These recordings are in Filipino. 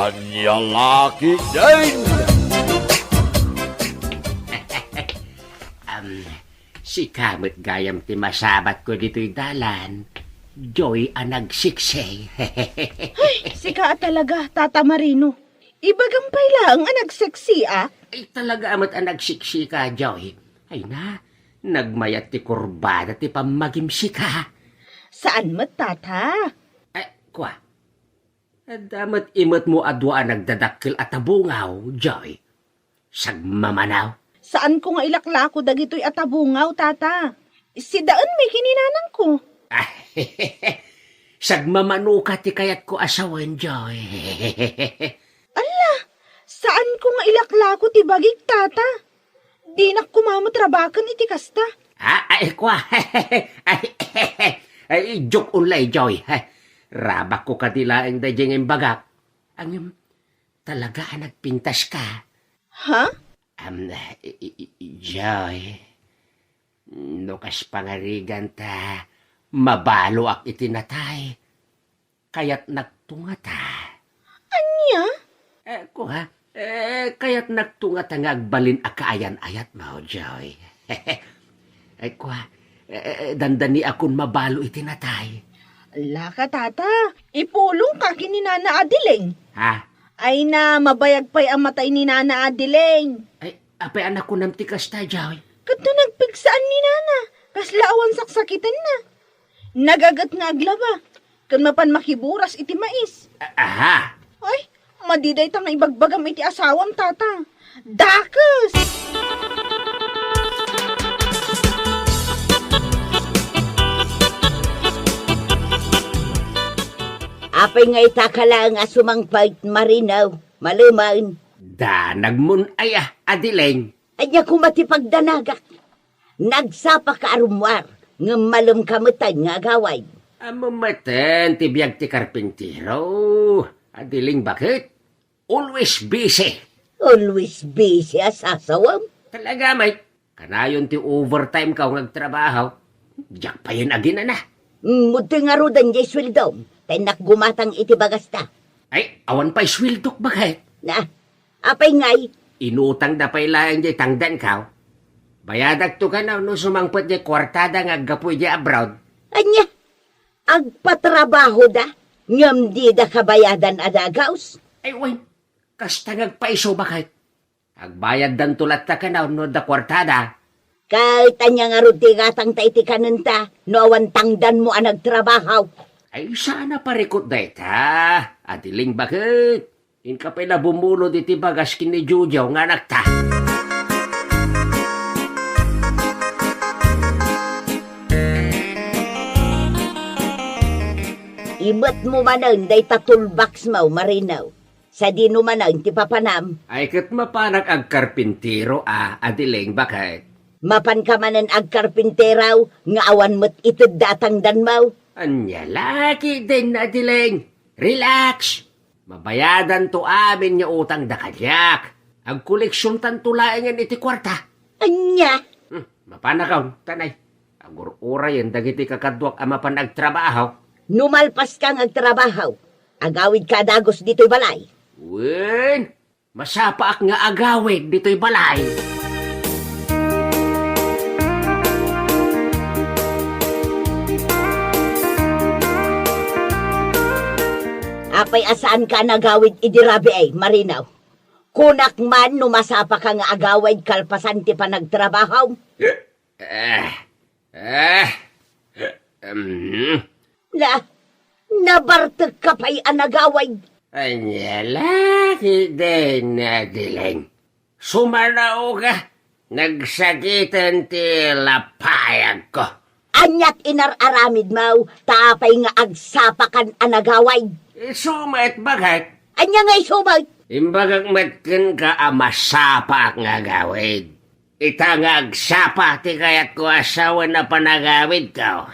Kanya laki din! Si kamot gayam ti masabat ko dito'y dalan. Joy ang nagsiksay. Si ka talaga, Tata Marino. Ibagampay lang ang nagseksi, ah. Ay talaga amat ang nagsiksi ka, Joy. Ay na, nagmayat ti kurbada ti pamagimsi ka. Saan mo, Tata? Ay, kwa. Damat imot mo adwa nagdadakil at abungaw, Joy. Sagmamanaw. Saan ko nga ilaklako dagito'y atabungaw, Tata? Si Daan may kininanang ko. Sagmamano ka ti kayat ko asawan, Joy. Ala, saan ko nga ilaklako ti bagig, Tata? Di na kumamotrabakan iti kasta. Ay, kwa. Ay, joke ulay, Joy. Rabak ko katilaang dadyang imbagak. Ang talaga nagpintas ka. Ha? Joy, nukas pangarigan ta, mabalo ak itinatay, kaya't nagtunga ta. Anya? Kaya't nagtunga ta nga agbalin akaayan-ayat mo, Joy. Dandani akong mabalo itinatay. Ala ka, Tata. Ipulong ka kininana Adileng. Ha? Ay na, mabayag pa'y ang matay ni Nana Adileng. Ay, apay anak ko ng tikas ta, Joy. Kato nagpigsaan ni Nana. Kaslaawan saksakitan na. Nagagat nga aglaba. Kan mapan makiburas iti mais. Aha! Ay, madiday ta nga ibagbagam iti asawam, Tata. Dakas! Apay nga itakala nga sumangpait marinaw, malumain. Nagmun aya, Adileng. Anya kumatipagdanagak. Nagsapa ka arumwar, nga malum kamutan nga gaway. Amamatan, tibiyag ti karpintero. Adileng bakit? Always busy. Always busy asasawam. Talaga, may. Kanayon ti overtime ka nagtrabaho. Diyak pa yun agin na. Muti nga rodan jay swildom, tenak gumatang iti bagasta. Ay, awan pa'y swildok bakit? Na, apay ngay, Inutang na pa'y laang jay tangdan ka. Bayadag to ka na no sumangpot jay kwartada nga gapoy jay abroad. anya, agpatrabaho da, ngam di da kabayadan adagaws. Ay, way, kasta ngagpaiso bakit? Agbayad dan tulat ta ka na no da kwartada. Kahit anya nga ruti gatang taiti kanenta, no awan tangdan mo ang nagtrabaho. Ay, sana parikot da ita. Adiling bakit? Inka pa'y nabumulo diti bagas kini Jujaw nga nakta. Ibat mo manan day tatulbaks mo marinaw. Sa di numanan ti papanam, Ay, kat mapanak ag karpintero Adiling bakit? mapan ka manan ag karpinteraw, nga awan mo't itid datang danmaw. Anya, laki din, Adiling. Relax. Mabayadan to amin niya utang da kadyak. Ang koleksyon tantulaingan iti kwarta. Anya, Mapanakaw, tanay. Agur-ura yan, dagiti kakadwak ama pa nagtrabaho. numalpas kang agtrabaho. Agawid ka dagos dito'y balay. Wen, masapa ak nga agawid dito'y balay. Apay asaan ka nagawid idirabi ay, marinaw. Kunak man numasapa ka nga agawid kalpasan ti panagtrabaho. La, nabartag ka pa'y anagawid. Anya, laki din, Adiling. Sumanaw ka. Nagsakitan ti lapayag ko. Anyat inararamid mo, tapay nga agsapakan anagawid. Sumat bakit? Anya nga'y sumay. Imbagag matkin ka masapa nga gawid. Ita nga agsapa ti kayat ko asawa na panagawid ka.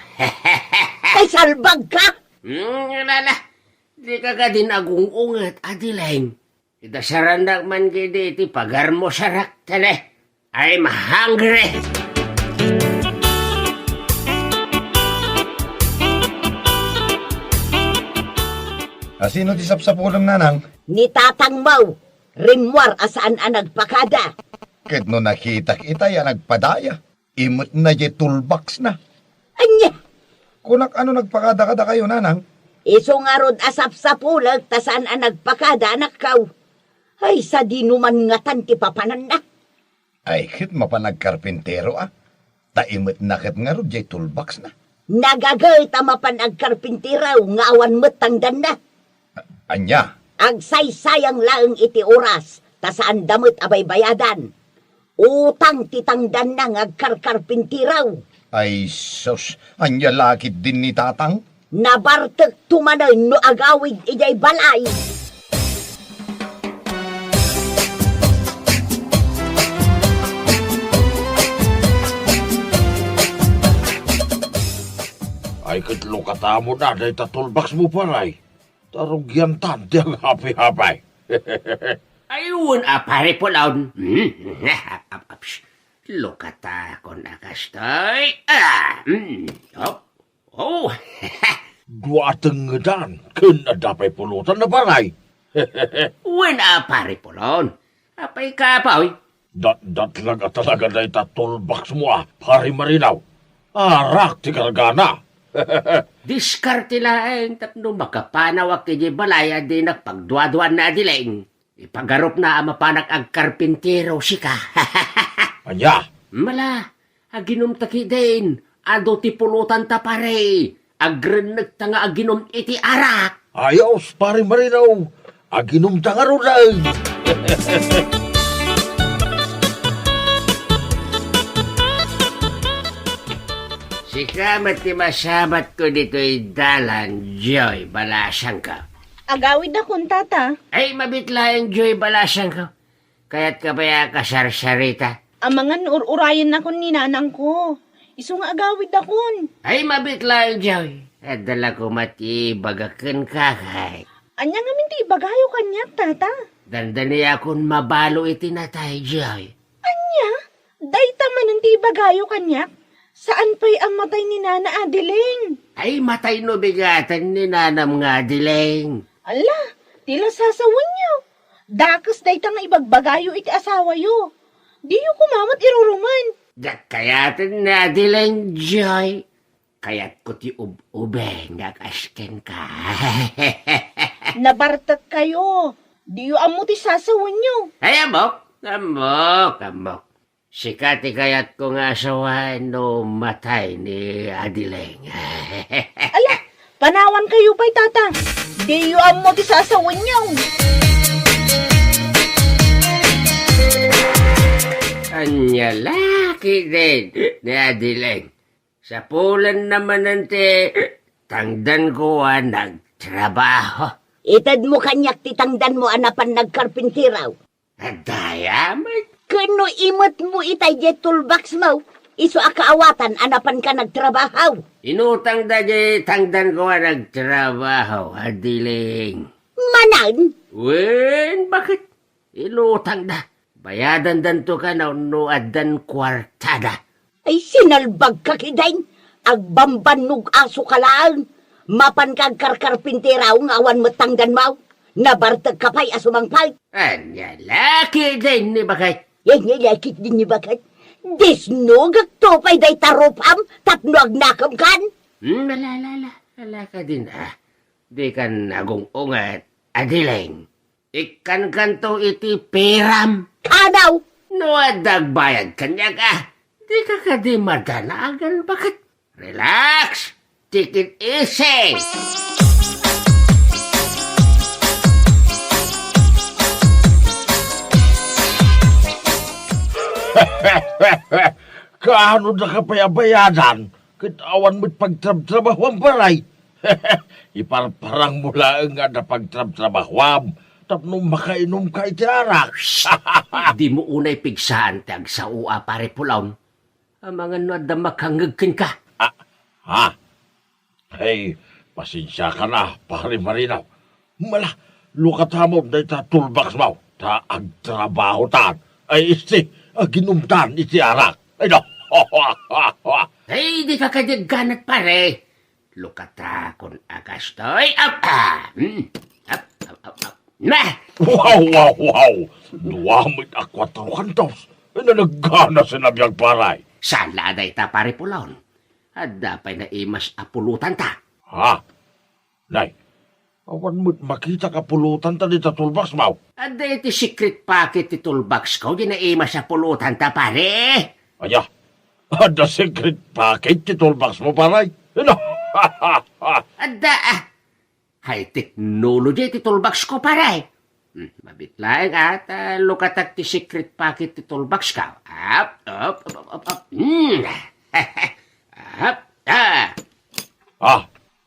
Kay salbag ka. Lala, di ka ka din agungungat, Adiling. Ita saranak man gidi iti pagar mo sarak tane. I'm hungry. Sino ti sapsapulang nanang? Ni Tatang Mau, rimwar asaan ang nagpakada. Ket no nakita kita ya nagpadaya. Imot na je toolbox na. Anya, Kunak ano nagpakada-kada kayo nanang? iso nga rod asap sa pulag, tasaan ang nagpakada anak kaw. Ay, sa dinuman nga tan ti papanan na. Ay, kit mapanagkarpintero ah. Taimot na kit nga ro je toolbox na. Nagagay tamapan ang karpintiraw, nga awan metangdan na. Anya, Ang saysayang laeng iti oras, tasaan damot abay bayadan. Utang titangdan na nga karkarpintiraw. ay sus, anya lakit din ni tatang. Nabartek tumanay no agawid ijay balay. Ay kitlo katamo na, day tatulbaks mo paray. Tarugyan tante ang happy-happy. Ayun, pare pulaon. Lukata kon akastoy. Oh. Duateng ngedan, kena dapay pulutan na paray. Wen pare pulaon. Apay kapaw. Dat talaga day tatulbaks mo pari marinaw. Arak ti kargana. Diskarte laeng tapno makapanawak ti balaya di nagpagduaduan na dileng. Ipagarup na mapanak ang karpintero sika. Anya, Mala, aginom taki din. Ado ti pulutan ta pare. Agrenek ta nga aginom iti arak. ayos pari marinaw. Aginom tangaro day. Sikamat ti masabat ko dito'y dalan, Joy Balasang ka. Agawid akong tata. Ay, mabitla yung Joy Balasang ka. Kaya't ka ba kasarsarita? Ang mga nuur-urayan ako ni nanang ko. Iso nga agawid akon. Ay, mabitla yung Joy. At dala ko matibagakan kakay. Anya nga minti bagayo kanyak, tata. Dandani akong mabalo itinatay, Joy. Anya? Day taman ang ti bagayo kanyak. Saan pa'y ang matay ni Nana Adeling? Ay, matay no bigatan ni nanam nga dileng. Ala, tila sasawan niyo. Dakas day tang ibagbagayo iti asawa yo. Di yo kumamot iruruman. Kayatan na dileng, Joy. Kaya't ko ti ub-ube nga kasken ka. Nabartat kayo. Di yo amo ti sasawan niyo. Ay, amok. Sikati kaya't ko nga asawan no matay ni Adileng. Ala, panawan kayo pa'y tata. Di yo amo ti sasawan niyo. Anya laki din ni Adileng. Sa pulan naman nante, tangdan ko nagtrabaho. Itad mo kanyak titangdan mo anapan nagkarpintiraw. Adayaman. Kano imot mo itay je toolbox mo? Iso akaawatan anapan ka nagtrabahaw. Inutang da di tangdan ko nagtrabaho, Adileng. Manan, Wen, bakit? Inutang da. Bayadan danto ka na unuadan kwartada. ay sinalbag ka kidain. Agbambanog aso ka lang. Mapan kag karkarpintiraw nga awan matangdan mo. Nabartag ka pa'y asumangpay. Anya laki din ni bakit? Yan nilakit din ni bakat. Disnugag to pa'y day taropam tapno agnakam kan. Wala ka din Di kan agong-ungat, Adileng. Ikan kanto iti peram. Kanaw, No adagbayad kanya ka. Di ka di madanagan. Bakit? Relax. Take it easy. Kaano na kapayabayadan? Kitawan mo't pagtrab-trabahwam paray. Iparparang mula nga na pagtrab-trabahwam. Tapno makainom ka itiarak. Di mo unay pigsaan tag sa ua pare pulaw. Ang mga nadamakangagkin ka. Ha? Hey, pasensya ka na, pare Marinaw. Mala, lukat hamon na ita toolbox mo. Ta agtrabaho tan. Ay isti, ginumdan itiarak. Ay no. Ay, di ka kadyag ganat pare. Lukata kon agastoy. Na! Wow! Duwamit a 4 kantos. Nalaggana sa nabiyag paray. Saan laaday ta pare pulaon? At dapay na imas apulutan ta. Ha? Nay, awan mo't makita ka pulutan ta di tatulbas maw. At iti secret packet ti toolbox ko, di na imas apulutan ta pare. Aya, ada secret packet ti toolbox mo paray. Ano? Adda high technology ti toolbox ko pare. Mabitlaeng at lukatak ti secret packet ti toolbox ka. Up.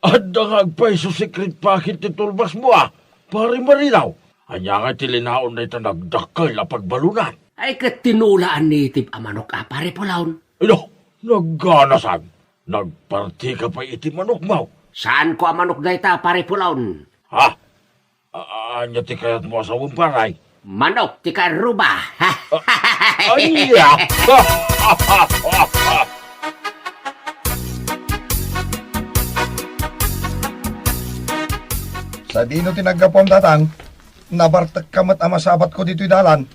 Ada ngagpay so secret packet ti toolbox mo Pari marinaw. Anya nga tilinaon na ito nagdakay la pagbalunan. Ay katinulaan native amanok pare pulaon. Ano? Nagganasan. Nagparti ka pa iti manok maw. Saan ko amanok da ita pare pulaon? Ha? Anya ti kayat mo sa paray. Manok ti karuba. Anya! Sa dino tinagapom tatang, nabartak kamat amasabat ko dito'y dalan.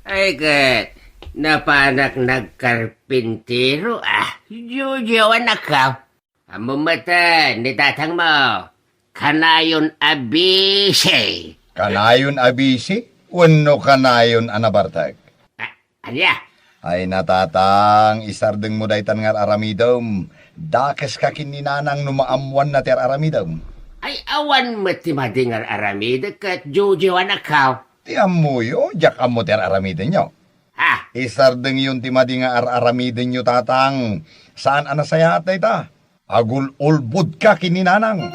Ay kat. Napanak nagkarpintero Jojo anak ka. Amumata ni tatang mo. Kanayon abise. Kanayon abisi, wano kanayon anabartak. Anya? Ay natatang, isardeng mo daytan nga aramidom. Dakes ka kininanang numaamuan na ter aramidom. Ay awan matimadingar aramid kat Jojo anak ka. Tiam mo yo, jak amo ter aramidin nyo. Ha? Isardeng yun timadi nga aramidin nyo tatang. Saan anasaya atay ta? Agul ulbud ka kininanang.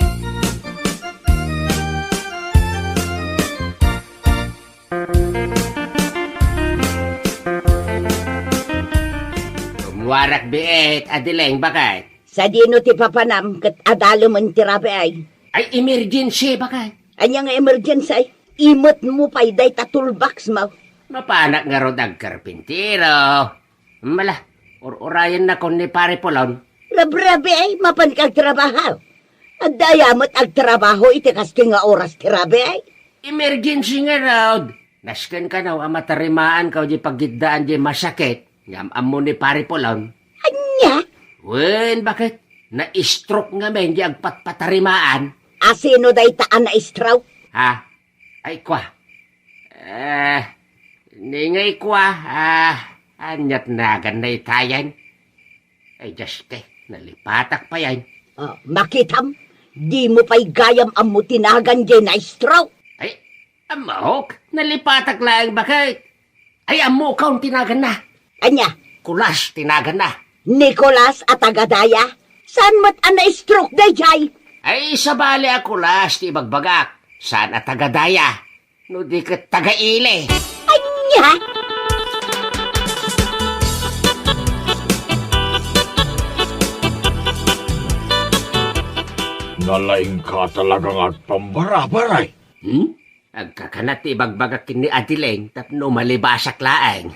Warak biet adileng bakay. Sa dino ti papanam, kat adalo man ti rabi ay. Ay emergency bakay. Anya nga emergency ay, imot mo pa'y day tatulbox mo. Mapanak nga rod ang karpintero. Mala, orayan na kon ni pare Polon. Rabrabi ay, mapan kag trabaho. At dayamot ag trabaho, iti kasto nga oras ti rabi ay. Emergency nga rod. Nasken ka na, amatarimaan ka di paggidaan di masakit. Ngam amo ni pare Polon. Anya? Wen, bakit? Na-stroke nga men di agpatpatarimaan. Asino day taan na stroke? Ha? Ay kwa. Ningay kwa. Anyat nagan na itayan. Ay just kay, nalipatak pa yan. Oh, makitam, di mo pa'y gayam ang mutinagan dyan na stroke. Ay, amok, nalipatak lang bakit? Ay, amo kaun tinagan na. Anya? Kulas tinagan na. Nicolas at Agadaya? Saan mat na stroke day jay? Ay, sabali ako las ti bagbagak. Saan at tagadaya? No di ka tagaile. Anya? Nalaing ka talagang at pambara-baray. Agkakanat ti bagbagak ni Adileng tapno malibasak laeng.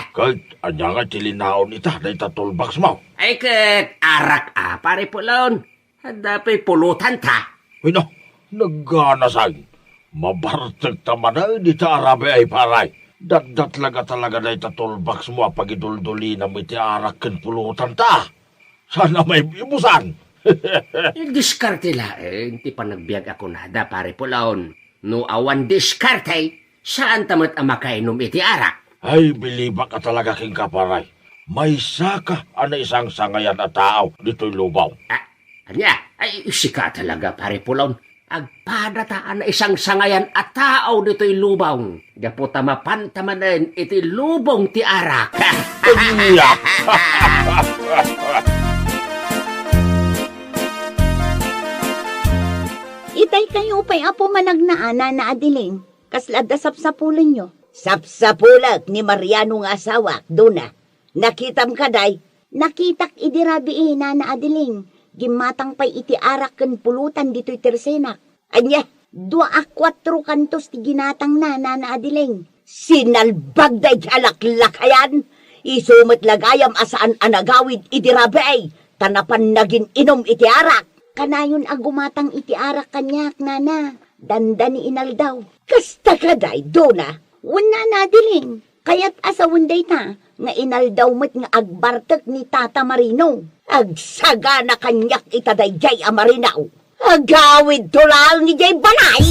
Kahit anya nga tilinaon ita na itatulbox mo. Ay kat arak pare Polon. Hadapay pulutan ta. Uy no, nagganasan. Mabartag taman na di ta arabe ay paray. Datdat laga talaga na itatulbox mo pagidulduli na may tiarak ken pulutan ta. Sana may ibusan. Diskarte laeng ti panagbiag ako nada pare Polon. No awan diskarte, saan tamat ang makainom iti arak? Ay, bilibak ka talaga king kaparay. May saka ana isang sangayan na tao dito'y lubaw. Anya, ay isika talaga pare Polon. Agpadataan na isang sangayan at tao dito'y lubaw. Gaputa mapantamanan iti lubong ti arak. Iya. Itay kayo pa'y apo managnaana na adiling. Kaslada sapsapulan nyo. Sapsapulat ni Mariano nga asawa, Duna. Nakitam kaday. Nakitak idirabi na adiling. Gimatang pa'y iti arak ken pulutan dito'y tersenak. Anya, 2-4 kantos ti ginatang na adiling. Sinalbag day alaklakayan. Isumot lagayam asaan anagawid idirabi. Tanapan nagin inom iti arak. Kanayon agumatang iti arak kanyak, nana. Dandani inaldaw. Kasta kaday, dona. Wala na diling. Kaya't asawan day ta, nga inaldaw met nga agbartek ni Tata Marino. Agsaga na kanyak itaday jay amarinaw. Agawid tulal ni jay balay.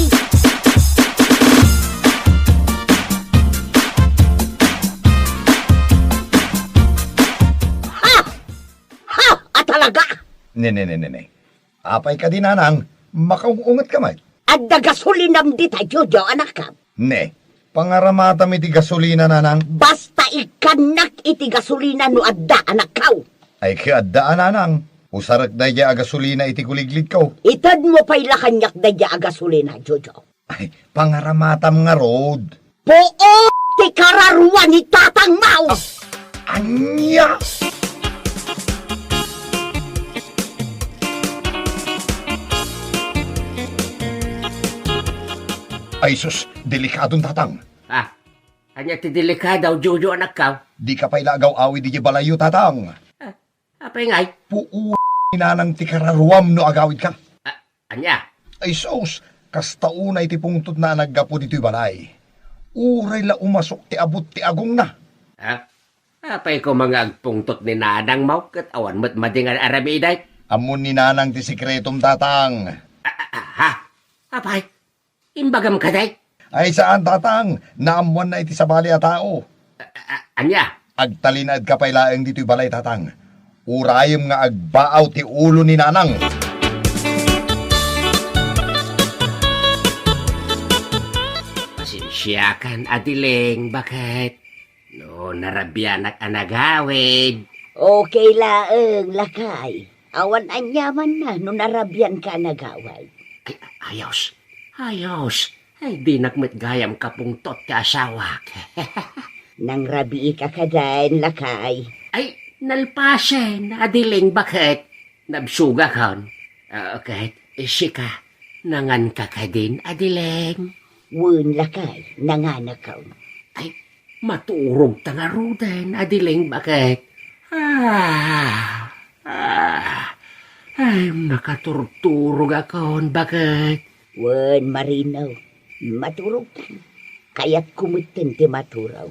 Ha! Ha! Atalaga! Ne. Apay ka din, nanang. Makaungat ka, may. At dagasulinam di tayo, Jojo, anak ka. Ne, pangaramata iti gasolina, nanang. Basta ikanak iti gasolina no adda, anak ka. Ay kaadaan, nanang. Usarak na iya gasolina iti kuliglig ko. Itad mo pa'y lakanyak na iya gasolina, Jojo. Ay, pangaramatam nga road. Poo! Ti kararuan ni Tatang Mau! Anya! Ay sus, delikadong tatang. Anya ti delikadaw, Jojo, anak ka. Di ka pa'y lagaw awi di balayo tatang. Apay ngay. Puu nanang ti kararuam no agawid ka. Anya? Ay sus, kastauna iti pungtot na naggapo dito'y balay. Uray la umasok ti abot ti agong na. Apay ko mga agpungtot ni Nanang Mau, kat awan mo't madingan aramiday. Amon ni nanang ti sikretom tatang. Apay, imbagam ka day. Ay saan tatang, naamuan na iti sabali a tao. Anya? Agtalinad ka pa'y laeng dito'y balay tatang. Urayom nga agbaaw ti ulo ni nanang. Pasensyakan, Adiling, bakit? No, narabyan at anagawid. Okay laeng, lakay. Awan anyaman na no narabyan ka nagaway. Ay, ayos. Ay, di nakmet gayam kapungtot ka asawak. Nang rabi ka kadain, lakay. Ay, nalpasen, Adiling, bakit? Nabsuga kan. Okay, sika, nangan ka ka din, Adiling. Wun, lakay, nanganakaw. Ay, maturog tangaruden, Adiling, bakit? Ay, nakaturturog akon, bakit? Wun, Marino, maturog ka. Kaya't kumutin ti maturaw.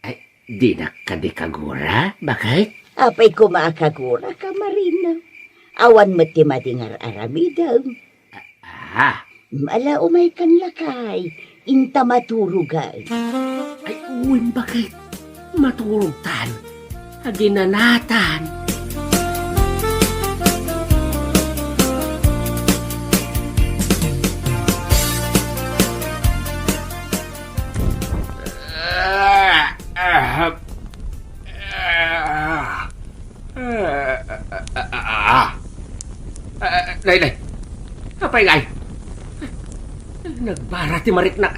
Ay, di na ka di kagura, bakit? Apay kumakagura ka, Marino. Awan mo ti madingar aramidaw. Mala umay kan lakay, inta maturugay. Ay, uwin, bakit? Maturog tan, aginanatan. Day. Apay ngay? Nagbara ti marik na...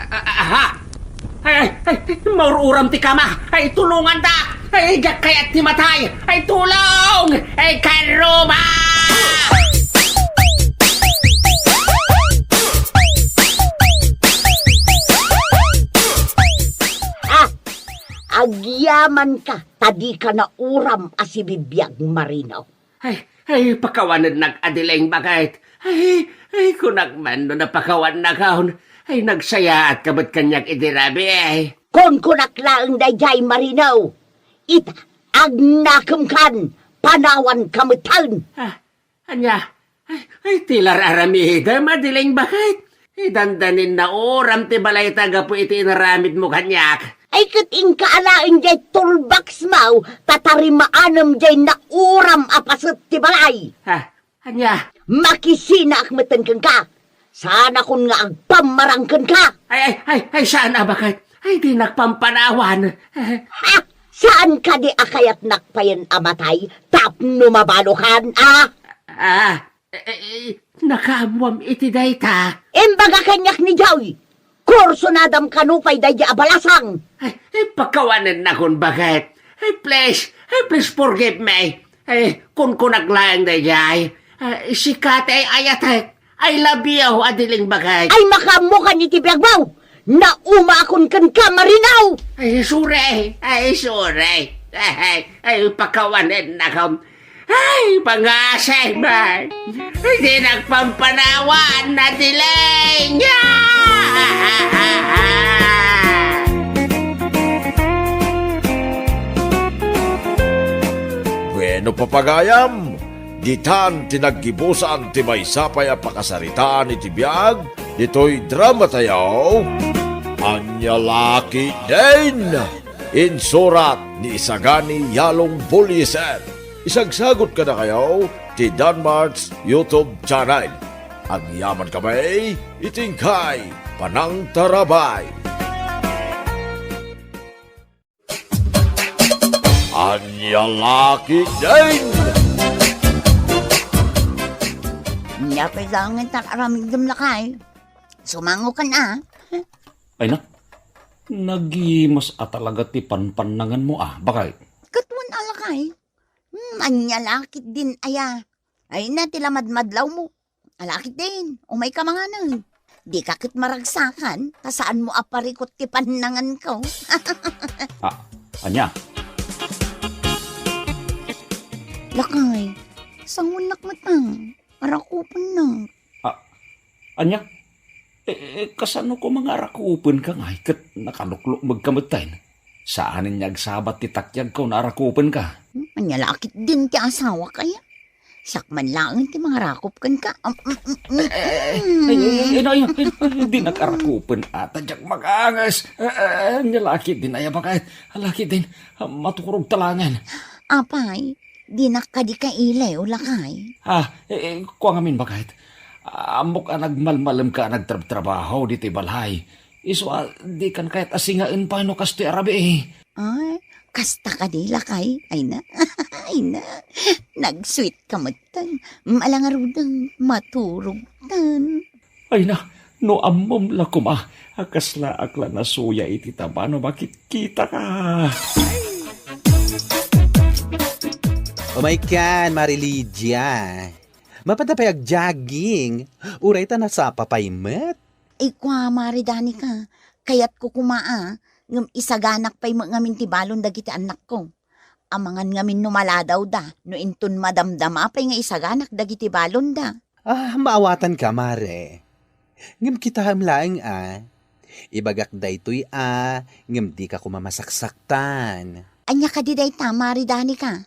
Ay, maururam ti kama! Ay, tulungan ta! Ay, kayat ti matay! Ay, tulong! Ay, karuba! Agyaman ka, tadi ka na uram asibibiyag, Marino. Ay, pakawanan nag-Adiling, bakit? Ay, kunakman no napakawan na kaon. Ay, nagsaya at kabat kanyang idirabi, ay. Kon kunaklaang dayjay, Marino. Ita, agnakam kan, panawan kamutan. Anya, ay, tilar aramida, Madiling, bakit? Dandanin na oram ti balay taga po iti inaramid mo kanyak. Ay kating kaalain jay tulbaks mau, tatarimaanam jay na uram apasat ti balay. Anya? Makisina akmatan kan ka. Sana kun nga agpamarangkan ka. Ay, saan bakit? Ay, di nagpampanawan. Saan ka di akayat nakpayan amatay, tapno mabalukan, Nakaamwam iti dayta. Embaga kanyak ni Joy. Kurso nadam kanupay dayja abalasang. Ay, pagkawanan na kun bakit? Please forgive me. Kung naglaang dayjay. Sikat ay ayatek. I love you, Adiling, bakit? Ay makamukan ni Tibiyagbaw. Naumakon kan ka, Marinaw. Ay, sure. Ay, pagkawanan na kun. Ay, pangasay ba? Hindi nagpampanawan na delay niya! Bueno papagayam, ditan tinaggibusan ti may sapay a pakasaritaan iti biyag, dito'y drama tayo. Anya laki din! Insurat ni Isagani Yalong Buliser. Isagsagot ka na kayo ti Danmarks YouTube channel. Ang yaman kamay, itingkay, panang tarabay. Anya laki din! Nya kailangan tararamig dam lakay. Sumango ka na. Ay na, nagimas talaga ti panpanangan mo bakay? Katwan alakay. Anya lakit din aya. Ay na tilamadmadlaw mo. Alakit din. Umay ka mga nang. Di kakit maragsakan. Kasaan mo aparikot ti panangan ko. Anya, Lakay. Sangunak matang. Arakupan na. anya, kasano ko mga arakupan ka nga, kat nakaluklok magkamutain. Saanin niyag sabat ti takyag ko na arakupan ka? Anya lakit din ti asawa kaya. Sakman lang ti mga rakop kan ka. Hindi nakarakupan ata diyag mag-angas. Nilaki din ay bakit, laki din, maturog talangan. Apay, di nakadi ka ilay o lakay. Kuha ngamin bakit? Amok nagmalmalam ka nagtrabaho di ti balhay. Iso di kan kahit asingain pa no kasto arabi Ay, kasta ka di lakay. Ay na, ay na. Nag-sweet ka matang. Malangarudang maturugtan. Ay na, no amom lakuma. Akasla akla na suya iti tabano bakit kita ka? Oh my God, Marilidia. Mapadapayag jogging. Uray ta na sa papaymet. Ay kwa maridani ka. Kayat ko kumaa. Ngam isaganak pa'y ngamin ti balon dagiti anak ko. Amangan ngamin numaladaw da. No intun madamdama pa'y nga isaganak dagiti balon da. Maawatan ka, Mare. Ngam kita hamlaeng Ibagak daytoy ngam di ka kumamasaksaktan. Anya ka di day ta, maridani ka.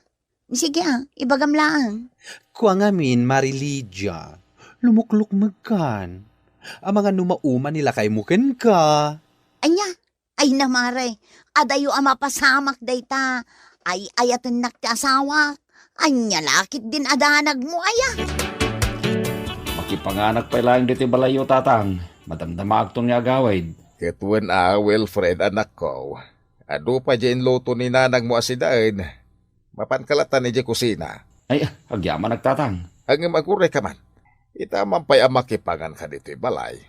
Sige ibagam lang. Kuwa ngamin, Marilidia. Lumukluk magkan. Ang mga numauma nila kay muken ka. Anya, ay namare. Adayo ama pasamak day ta. Ay ayatan nakti asawa. Anya lakit din adanag mo aya. Makipanganak pa lang dito balayo tatang. Madamdama agtong niya agawid. Ketwen Wilfred anak ko. Ado pa dyan loto ni nanang mo asidaan. Mapankalatan ni dyan kusina. Ay, agyaman nagtatang. Ang magure ka man. Itaman pa'y amakipangan ka dito balay.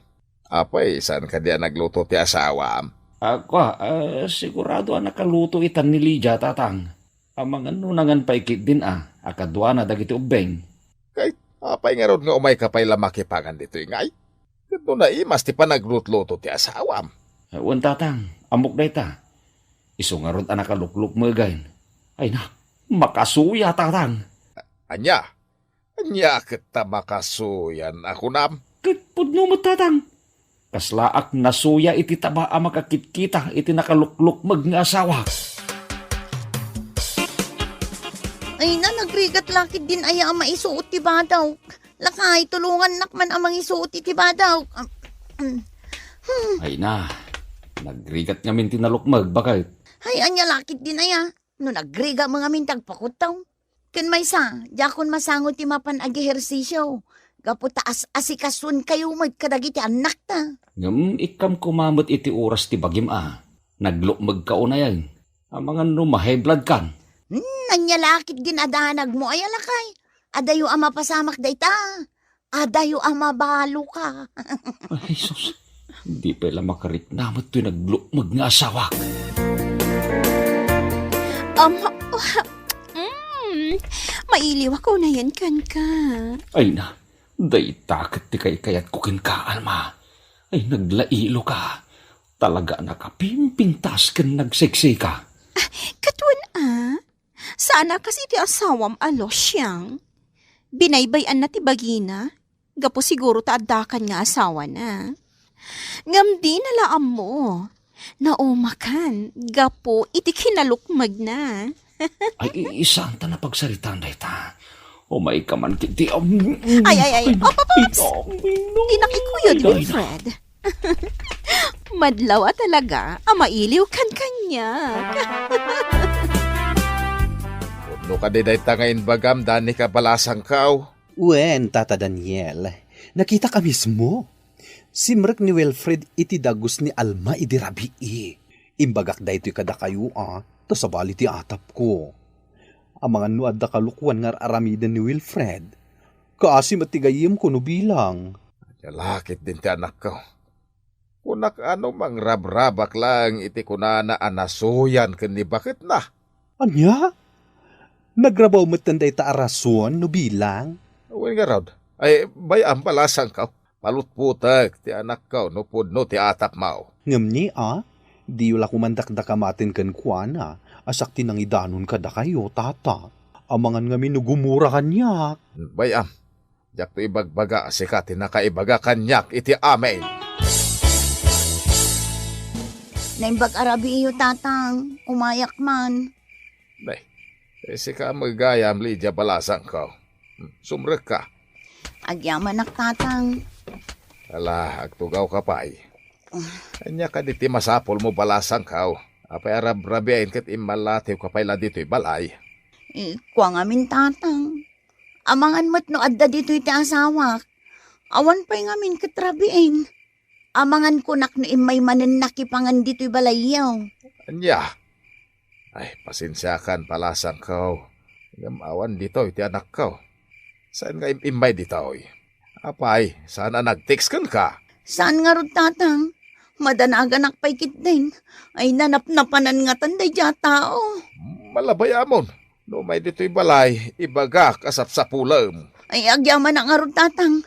Apay, saan ka diyan nagluto ti asawa? Sigurado nakaluto itan ni Lydia tatang. Amang nunangan pa ikit din akadwa na dagiti ubeng. Kay, apay nga ron nga umay ka pa'y lamakipangan dito ingay. Ito na imas ti pa nagluto ti asawa. Wan tatang, amok na ita. Iso nga ron nakalukluk mo gain. Ay na, makasuya tatang. Anya kita makasuyan ako nam. Kitpud no mo tatang. Kaslaak nasuya iti taba makakitkita iti nakalukluk nga asawa. Ay na, nagrigat lakit din aya ang maisuot ti badaw. Lakay, tulungan nakman ang mangisuot ti badaw. Ay na, nagrigat nga min tinalukmag bakit? Ay, anya lakit din aya. No nagriga mga mintag pakutaw. Ken may sa, yakon masangot ti mapan ag-ehersisyo. Gapo taas asikasun kayo magkadagiti anak ta. Ngam ikam kumamot iti oras ti bagim Naglukmag ka una yan. Ang mga high blood kan. Nanyalakit din adanag mo ay alakay. Adayo ama pasamak dayta. Adayo ama balo ka. Ay sus, di pala makarit namot ito naglukmag nga asawa. Mailiw ako na yan kan ka. Ay na, day takot ti kay kayat kukin ka, Alma. Ay naglailo ka. Talaga nakapimpintas kan nagseksi ka. Katwan Sana kasi ti asawam alo siyang. Binaybayan na ti bagina. Gapo siguro taadakan nga asawa na. Ngam di nalaam mo. Naumakan. Gapo iti kinalukmag na. Ay, isang ta na pagsaritan na ita. O may kaman kiti. Ay. Papaps! Inakikuyo di Wilfred. Madlawa talaga. Amailiw kan kanya. No ka di day tangayin bagam, dani ka balasang kao. Wen, Tata Daniel, nakita ka mismo. Simrek ni Wilfred iti dagus ni Alma iti rabii. Imbagak da ito'y kada kayo ta sabali ti atap ko. Ang mga nuad da kalukwan nga aramidan ni Wilfred. Kaasi matigayim ko no bilang. Lakit din ti anak ko. Kunak ano mang rabrabak lang iti kunana anasuyan kani bakit na. Anya? Nagrabaw mo tanday ta arason no bilang? Uwin nga raw. Ay bayam balasang kao. Palutputak ti anak ko no pudno ti atap mao. Ngam ni di wala kumandakdakamatin kan kuana, asak tinangidanon kada kayo, tata. Amangan nga minugumura kanyak. Bayam. Jak to ibagbaga sikat tinakaibaga kanyak iti amen. Naimbag arabi iyo, tatang. Umayak man. Nay, sika magayam Lydia balasang kao. Sumrek ka. Agyaman nak, tatang. Ala, agtugaw ka pa ay. Kanya ka diti masapol mo balasang kao. Apay arab-rabiain kat imalatiw ka pala dito'y balay. Kuwa ngamin, tatang. Amangan mo't no adda dito iti asawak. Awan pa'y ngamin katrabiin. Amangan kunak no imay manen nakipangan dito'y balayaw. Anya? Ay, pasensyakan palasang kao. Ngamawan dito iti anak kao. Saan nga imay dito? Apay, sana nag-text ka? Saan nga rod, tatang? Madanaganak pa'y kit din. Ay nanap-napanan nga tanday dya tao. Malabayamon. No may dito'y balay, ibaga kasapsapulam. Ay agyaman na nga rod, tatang.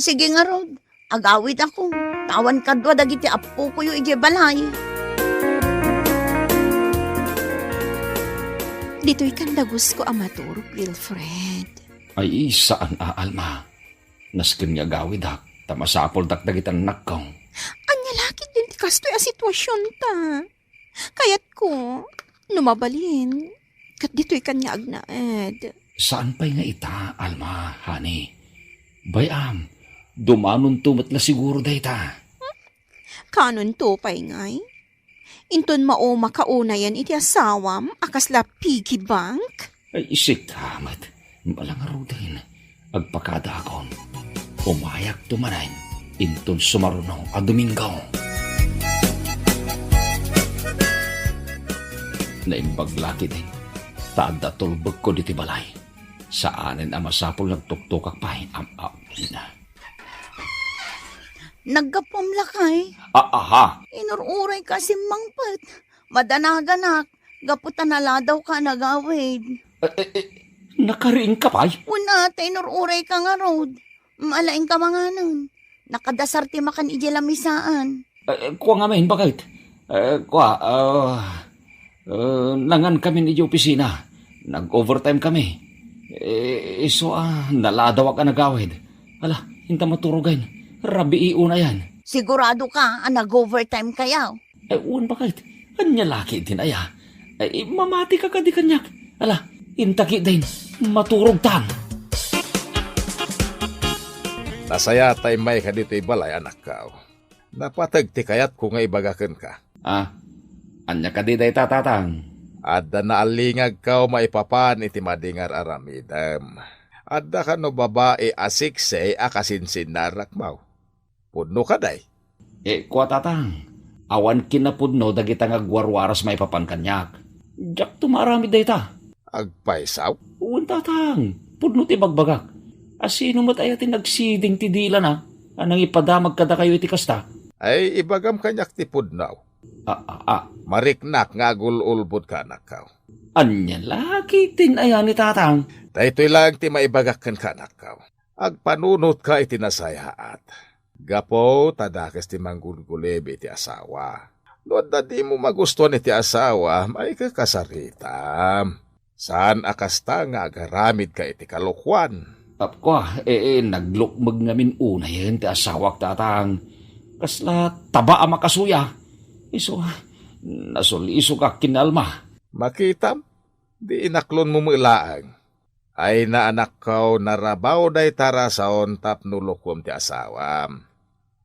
Sige nga rod. Agawid ako. Tawan kadwa dagiti apo ko yung ije balay. Dito'y kandagus ko amatur, Wilfred. Ay, saan Alma? Naskin nga gawid tamasapol dakdagitan nakong. Anya laki din ti kastoy a sitwasyon ta. Kayat ko, numabalin. Kat dito'y kanya agnaed. Saan pa'y nga ita, Alma, honey? Bayam, dumanon tumat na siguro da ita. Kanon to pa'y ngay. Inton mao makaunayan iti asawam, akasla piggy bank. Ay, isik hamat. Malang din. Agpakadakon. Umayak tumanayin. Inton sumarunong a Domingo. Naimbaglaki din. Tada tulbog ko diti balay. Saanin ang masapol nagtuktukak pahin na. Naggapam lakay. Aha! Inururay kasi mangpat. Madanaganak. Gaputan naladaw ka nagawid. Nakariin ka pa'y? Una, inururay ka nga rod. Malaing ka mga nun. Nakadasar ti makan ijilamisaan. Kuha nga mahin, bakit? Nangan kami ni opisina. Nag-overtime kami. Naladaw ka nagawid. Ala, hinta maturugan. Rabi iuna yan. Sigurado ka, nag-overtime kayaw. Uwan bakit? Kanya laki din aya. Mamati ka di kanyak. Ala, intaki din. Maturog tan. Nasaya tay may ka dito'y balay anak kao. Napatagti kayat kung nga ibagakan ka. Anya ka di day tatatang. Adda na alingag kao maipapan iti madingar aramidam. Adda ka no babae asiksay akasinsin narakmaw. Pudno ka day. Kuwa tatang. Awan kinapudno dagita nga gwarwaras maipapan kanyak. Jak tumarami day ta. Agpaisaw? Uwan tatang. Pudno ti bagbagak. Asino mo't ayatin nagsiding ti dila na. Anang ipadamag kada kayo iti kasta. Ay ibagam kanyak ti pudnaw. Mariknak nga gululbud ka anak kao. Anya laki tin ayan ni tatang. Dahito'y lang ti maibagak kan ka anak kao. Agpanunot ka iti nasayaat. Gapo tadakas ti manggulgulebe ti asawa. Doon na di mo magustuhan iti asawa, may kakasarita. Saan akasta nga agaramid ka iti kalukwan? Tapkwa, naglukmag ngamin una yan ti asawak tatang. Kasla taba ang makasuya. Iso, nasuliso ka kinalma. Makitam, di inaklon mo mulaang. Ay naanak kaw narabaw day tarasaon tapnulukom ti asawam.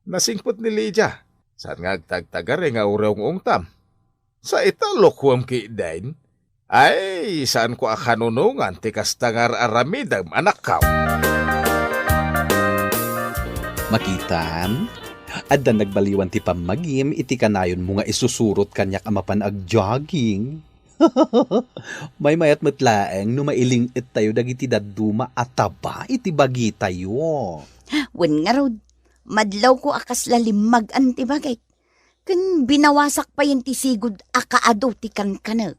Nasingpot ni Lydia. Saan nga agtagtagari nga ureong ungtam? Sa italokwam ki dain? Ay, saan ko akanunungan ti kastangar aramidam anak kaw? Makitam, adda nagbaliwan ti pamagim iti kanayon mo nga isusurot kanyak amapan ag jogging. May mayat matlaeng no mailing it tayo dagiti daduma ataba iti bagi tayo. Wen nga rod, madlaw ko akas lalimag antibagay. Kan binawasak pa yung tisigod akaado ti kankana.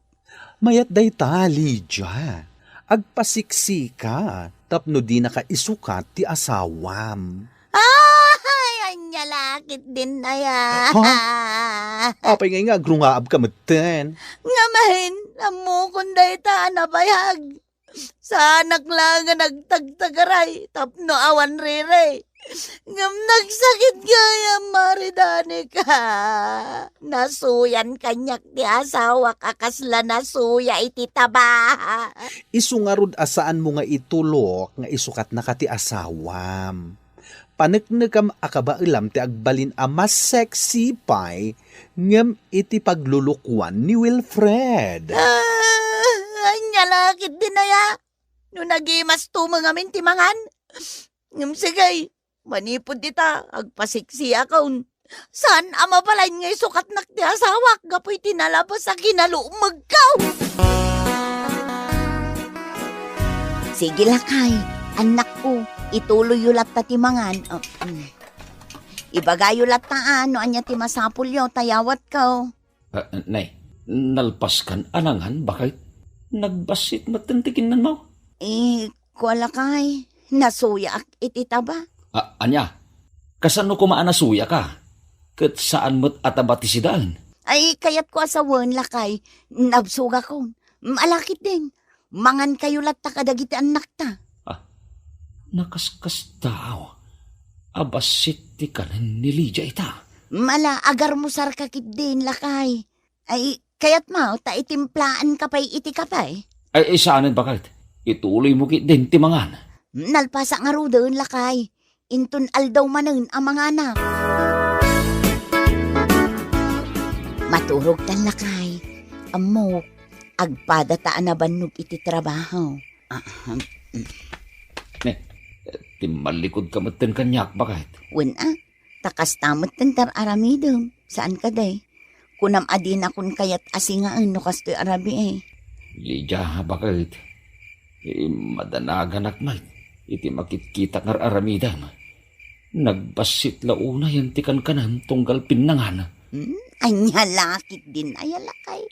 Mayat day ta, Lydia. Agpasiksika, tapno di nakaisukat ti asawam. Ay, anya lakit din na ya. Apay ngay nga agrungaab ka maten. Nga mahin, amo kunday ta nabayag. Sa anak lang nga nagtagtagaray, tapno awan rire. Ngam nagsakit gaya maridani ka. Nasuyan kanyak ti asawa kakasla nasuya iti taba. Isungarod asaan mo nga itulok nga isukat na ka ti asawam. Paneknekam akabailam ti agbalin a mas sexy pay ngam iti paglulukwan ni Wilfred. Anya lakit din na ya. No nagimas tumangamin ti mangan. Ngam sigay. Manipod dita, agpasiksi akaun. Saan ama pala ngay sukat nak ti asawak, gapoy tinalabas sa kinalumag kaw. Sige lakay, anak ko, ituloy yulat ta timangan. Ibagay yulat ta ano, anya ti masapul yo, tayawat kaw. Nay, nalpas kan anangan, bakit? Nagbasit matantikin nan mo? Kuala kay, nasuya ak ititaba. Anya, kasano kumaanasuya ka? Kat saan mo't atabatisidan? Ay, kayat ko asawan lakay, nabsuga ko. Malakit din. Mangan kayo latta kadagiti anak ta. Nakaskas tao. Abasit ti kanan ni Lydia ita. Mala, agar mo sarkakit din lakay. Ay, kayat mo, ta itimplaan ka pa'y iti ka pa'y. Ay, saanin bakit? Ituloy mo kit din timangan. Nalpasa nga ro doon lakay. Intun aldaw manen ang mga anak. Maturog tan lakay. Amok, agpada taan na banog iti trabaho. Timalikod ka maten kanyak, bakit? Wala, takas tamot tentar aramidom. Saan ka day? Kunam adin akon kayat asingaan no kastoy arabi eh. Lydia, bakit? Madanagan akmay. Iti makikita ngar aramidan. Nagbasit launa yan tikan kanan tunggal pinangan. Anya lakit din ayalakay.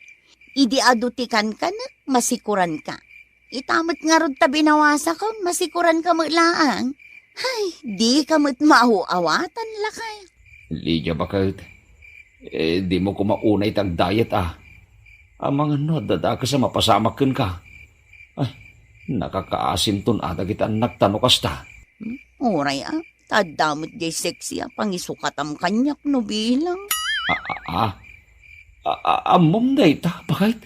Idi adutikan ka na, masikuran ka. Itamot nga rod ta binawasa ka, masikuran ka maglaang. Ay, di ka mo't mahuawatan lakay. Lydia, bakit? Di mo kumaunay tag-diet Ang mga no, dada ka sa mapasamakin ka. Ay, nakakaasim ton kita nagtano kasta. Oray tadamot jay sexy pangisukatam kanyak no bilang. Amom na ita, bakit?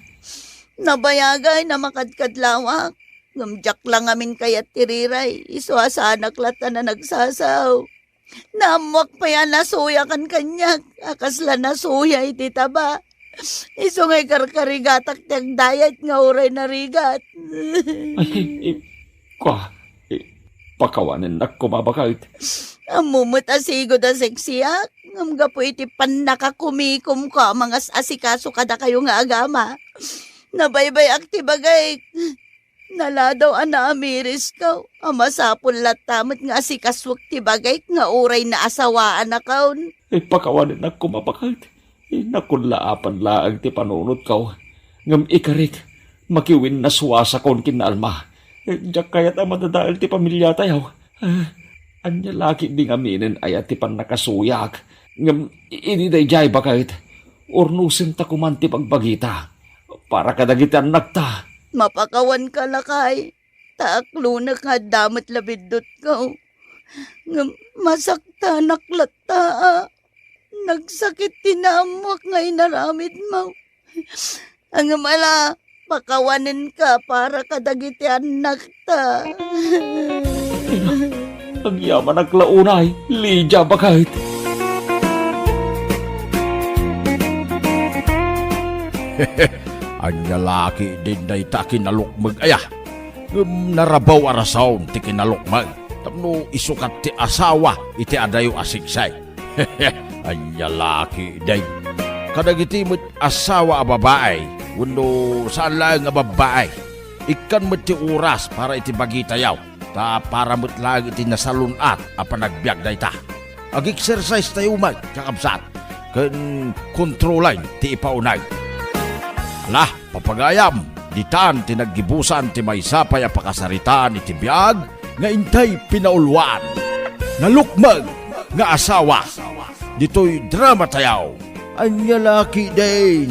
Nabayagay na makadkadlawak. Ngamjak lang amin kayat tiriray. Iso sa anak lata na nagsasaw. Namwak pa yan nasuya kan kanyak. Akasla nasuya iti taba. Iso ngay karkarigatak tiyang dayat nga uray na rigat. Pakawanin na kumabakait. Amumot asigo da seksiyak. Ngamga po iti pan nakakumikom ka mga asikaso kada kayo nga agama. Nabaybay akti bagay. Naladaw ana amiris ka. Amasapon latamot nga asikaswak ti bagay nga uray na asawaan na kaon. Pakawanin na kumabakait. Nakunlaapan laang ti panunod ka. Ngam ikarit, makiwin na suwasa kon kinalma. Diyak kaya't madadaal ti pamilya tayo. Anya laki ding aminin ay at ti pan nakasuyak. Ngam iniday jay bakait. Urnusin ta kuman ti pagbagita. Para kadagitan nagta. Mapakawan ka lakay. Taaklo na ka damat labindot ka. Nga masakta naklata. Nagsakit tinamak nga inaramid mo. Ang mala, pakawanin ka para kadagiti anak ta. Ang yaman ang launay, Lydia bakit? Ang lalaki din na ita kinalukmag aya. Narabaw arasaon ti kinalukmag. Tapno isukat ti asawa iti adayo asiksay. Ang lalaki din. Kadagiti mo't asawa a babae, wano saan lang nga babae. Ikan mo't ti oras para iti bagitayaw. Ta para mo't lang iti nasalunat a panagbiag da ita. Ag-exercise tayo mag, kakabsat. Kan kontrolan ti ipaunay. Ala, papagayam, ditan tinaggibusan ti may sapay a pakasaritaan iti biag, nga intay pinaulwan. Nalukmag nga asawa. Dito'y drama tayaw. Anya laki din.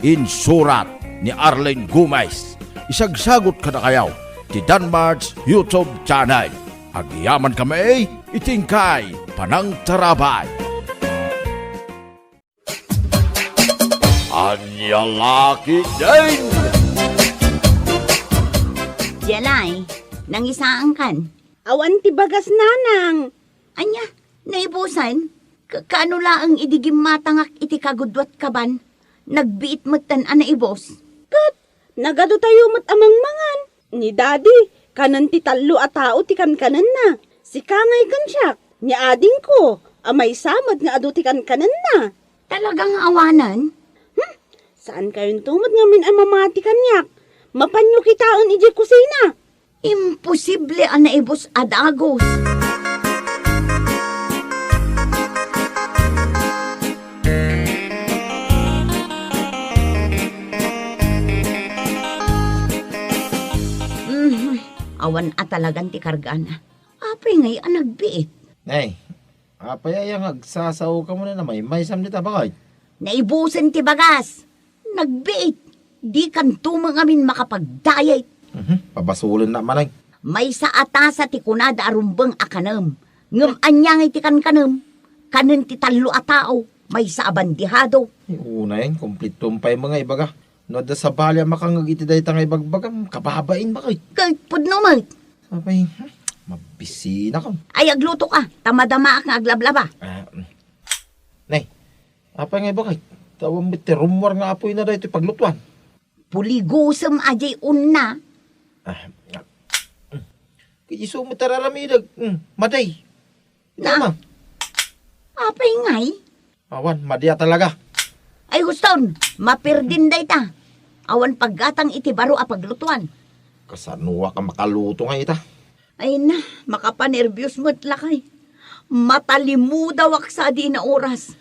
Insurat ni Arlene Gomez. Isagsagot ka na kayaw ti Danmar's YouTube channel. Agyaman kami, itingkay, panang tarabay. Anya laki din. Jalay, nang isaan kan. Awan ti bagas nanang. Anya, naibusan. Kaano laang idigim matangak iti kagudwat kaban. Nagbiit matan ana ibos. Kat, nagado tayo mat amang mangan. Ni daddy, kanan ti talo a tao ti kanan na. Si kangay kan siya. Ni ading ko, amay samad nga ado ti kanan na. Talagang awanan? Saan kayong tumad ngamin ang mamati kanyak? Mapanyo kitaon iji kusina. Imposible ana ibos adagos. Awan at talagang ti kargana. Apay ngay ang nagbiit. Nay, apay ang agsasaw ka muna na may sam dita bakay. Naibusan ti bagas. Nagbiit. Di kan tumang amin makapagdayay. Pabasulin na manay. May sa atasa ti kunada arumbang akanam. Ngam anyang iti kanam. Kanan ti talo a tao. May sa abandihado. Una yan, complete tumpay mga ibaga. No da sa balya makangag iti day tangay bagbagam, kababain bakay. Kahit pudno mo. Apay, mabisina ka. Ay agluto ka. Tamadama ang aglablaba. Nay, apay nga bakay. Tawang biti rumor nga apoy na day iti paglutuan. Puligusam ajay unna. Iso mo tararamidag. Maday. Na? Apay ngay. Awan, madya talaga. Ay guston, mapirdin day ta. Awan paggatang iti baro a paglutuan. Kasanuwa ka makaluto nga ita. Ay na, makapanervyos mo't lakay. Matalimudawak sa di na oras.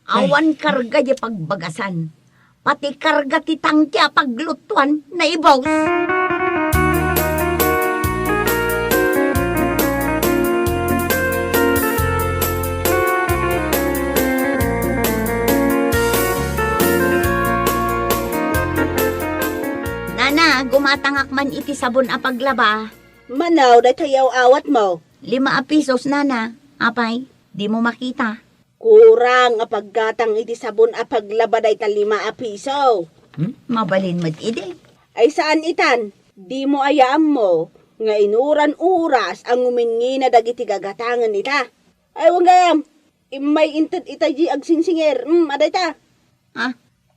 Awan karga di pagbagasan. Pati karga ti tangkya paglutuan na ibaw. Nana, gumatangak man iti sabon a paglaba. Manaw, day kayaw awat mo. 5 pisos, nana. Apay, di mo makita. Kurang a paggatang iti sabon a paglaba day ta 5 piso. Mabalin mo't ide. Ay saan itan? Di mo ayam mo. Nga inuran oras ang umingi na dagiti gagatangan ita. Ay wanggayam, imay inted itaji agsinsinger. Aday ta. Ha?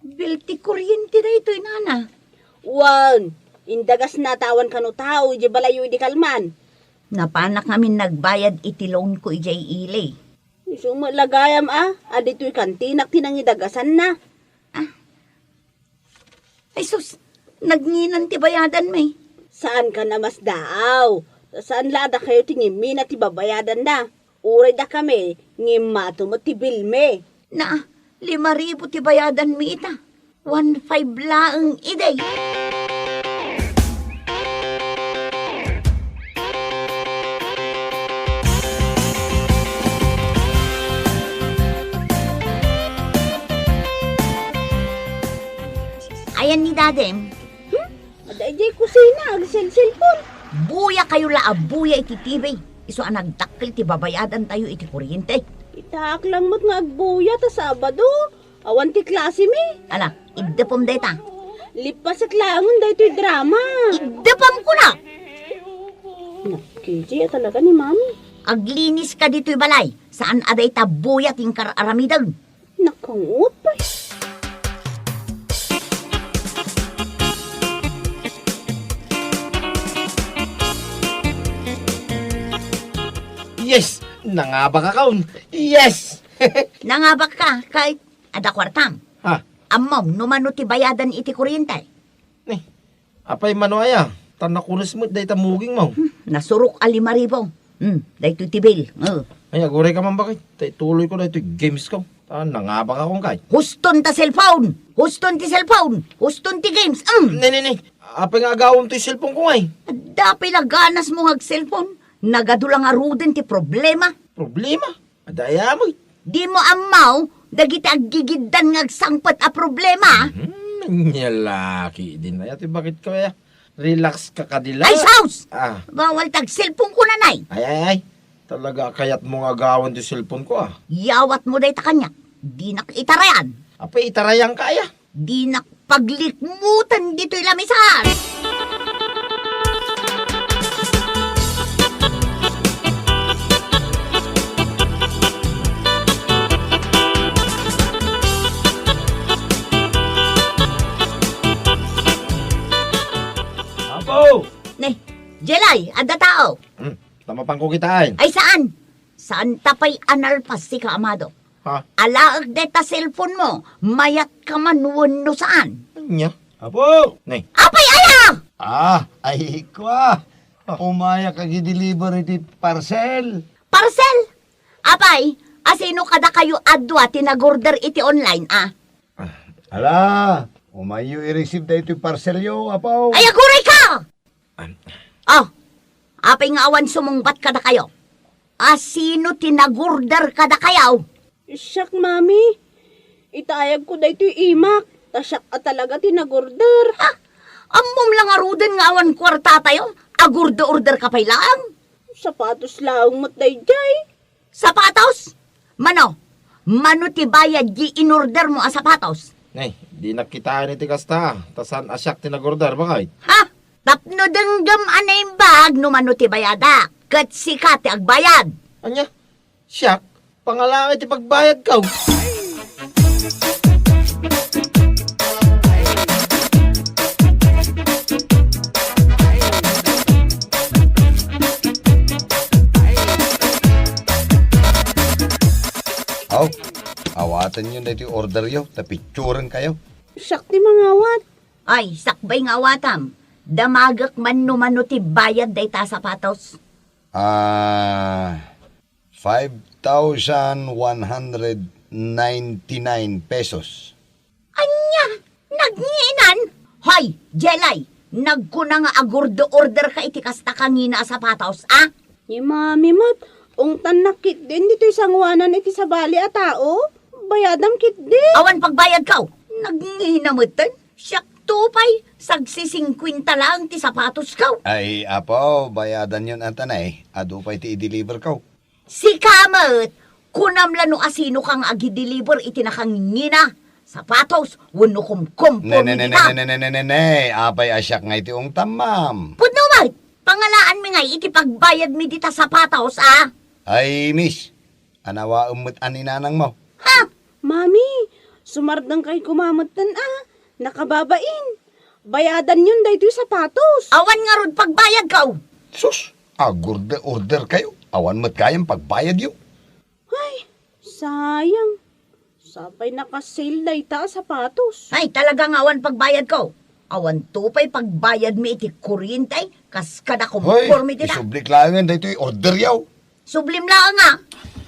Bilti kuryente day ito'y nana. Wan, indagas na tawan kano tao, iji balayo di kalman. Napanak namin nagbayad iti loan ko ijay ilay. Sumalagayam adito'y kantinak tinangidagasan na. Ay sus, nagnginan ti bayadan may. Saan ka na mas daaw? Saan lada kayo tingimi na ti babayadan na? Uray da kami, ngimmato mo ti bilme. Na, 5,000 ti bayadan mi ita. 1,500 laang iday. Ayan ni Dadem. Aday Dayjay kusina, ag cellphone. Buya kayo la, buya iti TV. Iso ang nagdakil ti babayadan tayo iti kuryente. Itaak lang mo't nga agbuya ta Sabado. Awan ti klase mi. Ala, idepom dayta. Lipas at langon daytoy drama. Idepom ko na. KJ, talaga ni Mami. Aglinis ka dito'y balay. Saan aday ta buya tingkar aramidan? Nakangot pa. Yes! Nangaba ka kaun! Yes! Nangabak ka kahit ada kwartang. Ha? Amaw, numano ti bayadan iti kuryente. Apay manoaya. Tanakunas mo, day tamuging mo. Nasurok a 5,000. Daytoy ti bill. Ay, aguray ka man bakit? Tuloy ko na ito games ko. Nangaba ka kung kay. Huston ta cellphone! Huston ti cellphone! Huston ti games! Ne. Apay nga agawam to yung cellphone ko ngay. Dapi ganas mo hag cellphone. Nagadulang aruden ti problema. Problema? Adaya mo. Di mo amaw, dagiti aggigiddan ngagsangpat a problema. Nyalaki din na yati. Bakit kaya? Relax ka kadila. Ay, house! Ah. Bawal tag cellphone ko nanay. Ay. Talaga kayat mo nga gawan ti cellphone ko Yawat mo day ta kanya. Di nak itarayan. Apay itarayang kaya. Di nak paglikmutan dito'y lamisan. Apo! Jelay, ada tao. Tama pang kukitaan. Ay saan? Saan tapay analpas si kaamado? Ha? Alaag deta cellphone mo, mayat ka man no saan? Nya? Apo! Apay ayaw! Ay kwa. Umaya ka gi-deliver iti parcel. Parcel? Apay, asino kada kayo adwa tinagorder iti online Ala, umayo i-receive da iti parcel yo, apaw. Ay aguray ka! Apay nga awan sumungbat kada kayo. Asino tinagorder kada kayo? Siyak, Mami. Itayag ko daytoy imak. Tasyak ka talaga tinagorder. Amom lang aruden nga awan kwarta tayo. Agurdo-order ka pay lang. Sapatos lang mo't dayjay. Sapatos? Mano ti bayad di in-order mo a sapatos? Di nakitaan iti kasta. Tasan asyak tinagordar bakit? Tapno denggam anay bag no mano ti bayada. Kat sikat ti agbayad. Anya? Siyak? Pangalangit iti pagbayad ka. Awatan nyo na iti order yo, tapicturan kayo. Siyak ti mangawat. Ay, sakbay nga awatam. Damagak man no mano ti bayad day ta sapatos. 5,199 pesos. Anya, nagnginan. Hoy, Jelay, nagkuna nga agurdo-order ka iti kasta kangina a sapatos, Ni Mami mo't, ungtan nakit din dito'y sangwanan iti sabali a tao. Bayadam kit din. Awan pagbayad ka, nagnginamatan. Siyak tupay, sagsi-50 lang ti sapatos ka. Ay, apaw, bayadan yun ang tanay. Ado pa iti i-deliver ka. Si Kamat, kunamla no asino kang agi-deliver iti nakangingina. Sapatos, wano kumkum po Ne, apay asyak nga iti ong tamam. Pudno mat, pangalaan mi nga iti pagbayad mi dita sapatos, Ay, miss, anawa umut aninanang mo. Mami, sumardang kay kumamatan nakababain. Bayadan yun daytoy sapatos. Awan nga rod pagbayad ka. Sus, agurda-order kayo. Awan mo't kayang pagbayad yo. Ay, sayang. Sabay nakasale dayta sapatos. Ay, talagang awan pagbayad ko. Awan tupay pagbayad mi iti kuryente, kas kada kumporme Hoy, dita. isublik langan dito order yaw. Sublim lang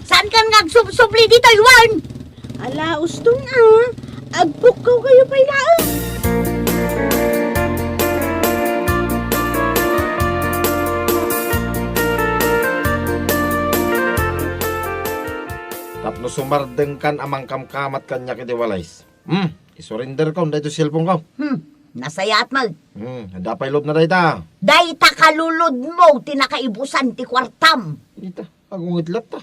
Saan kan ngagsubli dito, Iwan? Ala, ustong Agbuk ko kayo pa'y laan. Tapno sumardeng kan amang kamkamat kanya kiti walays. Isurrender ka, dahito cellphone ka. Nasayat mag. Dapay loob na dayta. Dayta kalulod mo, tinakaibusan ti kwartam. Dita, agungit lat ta.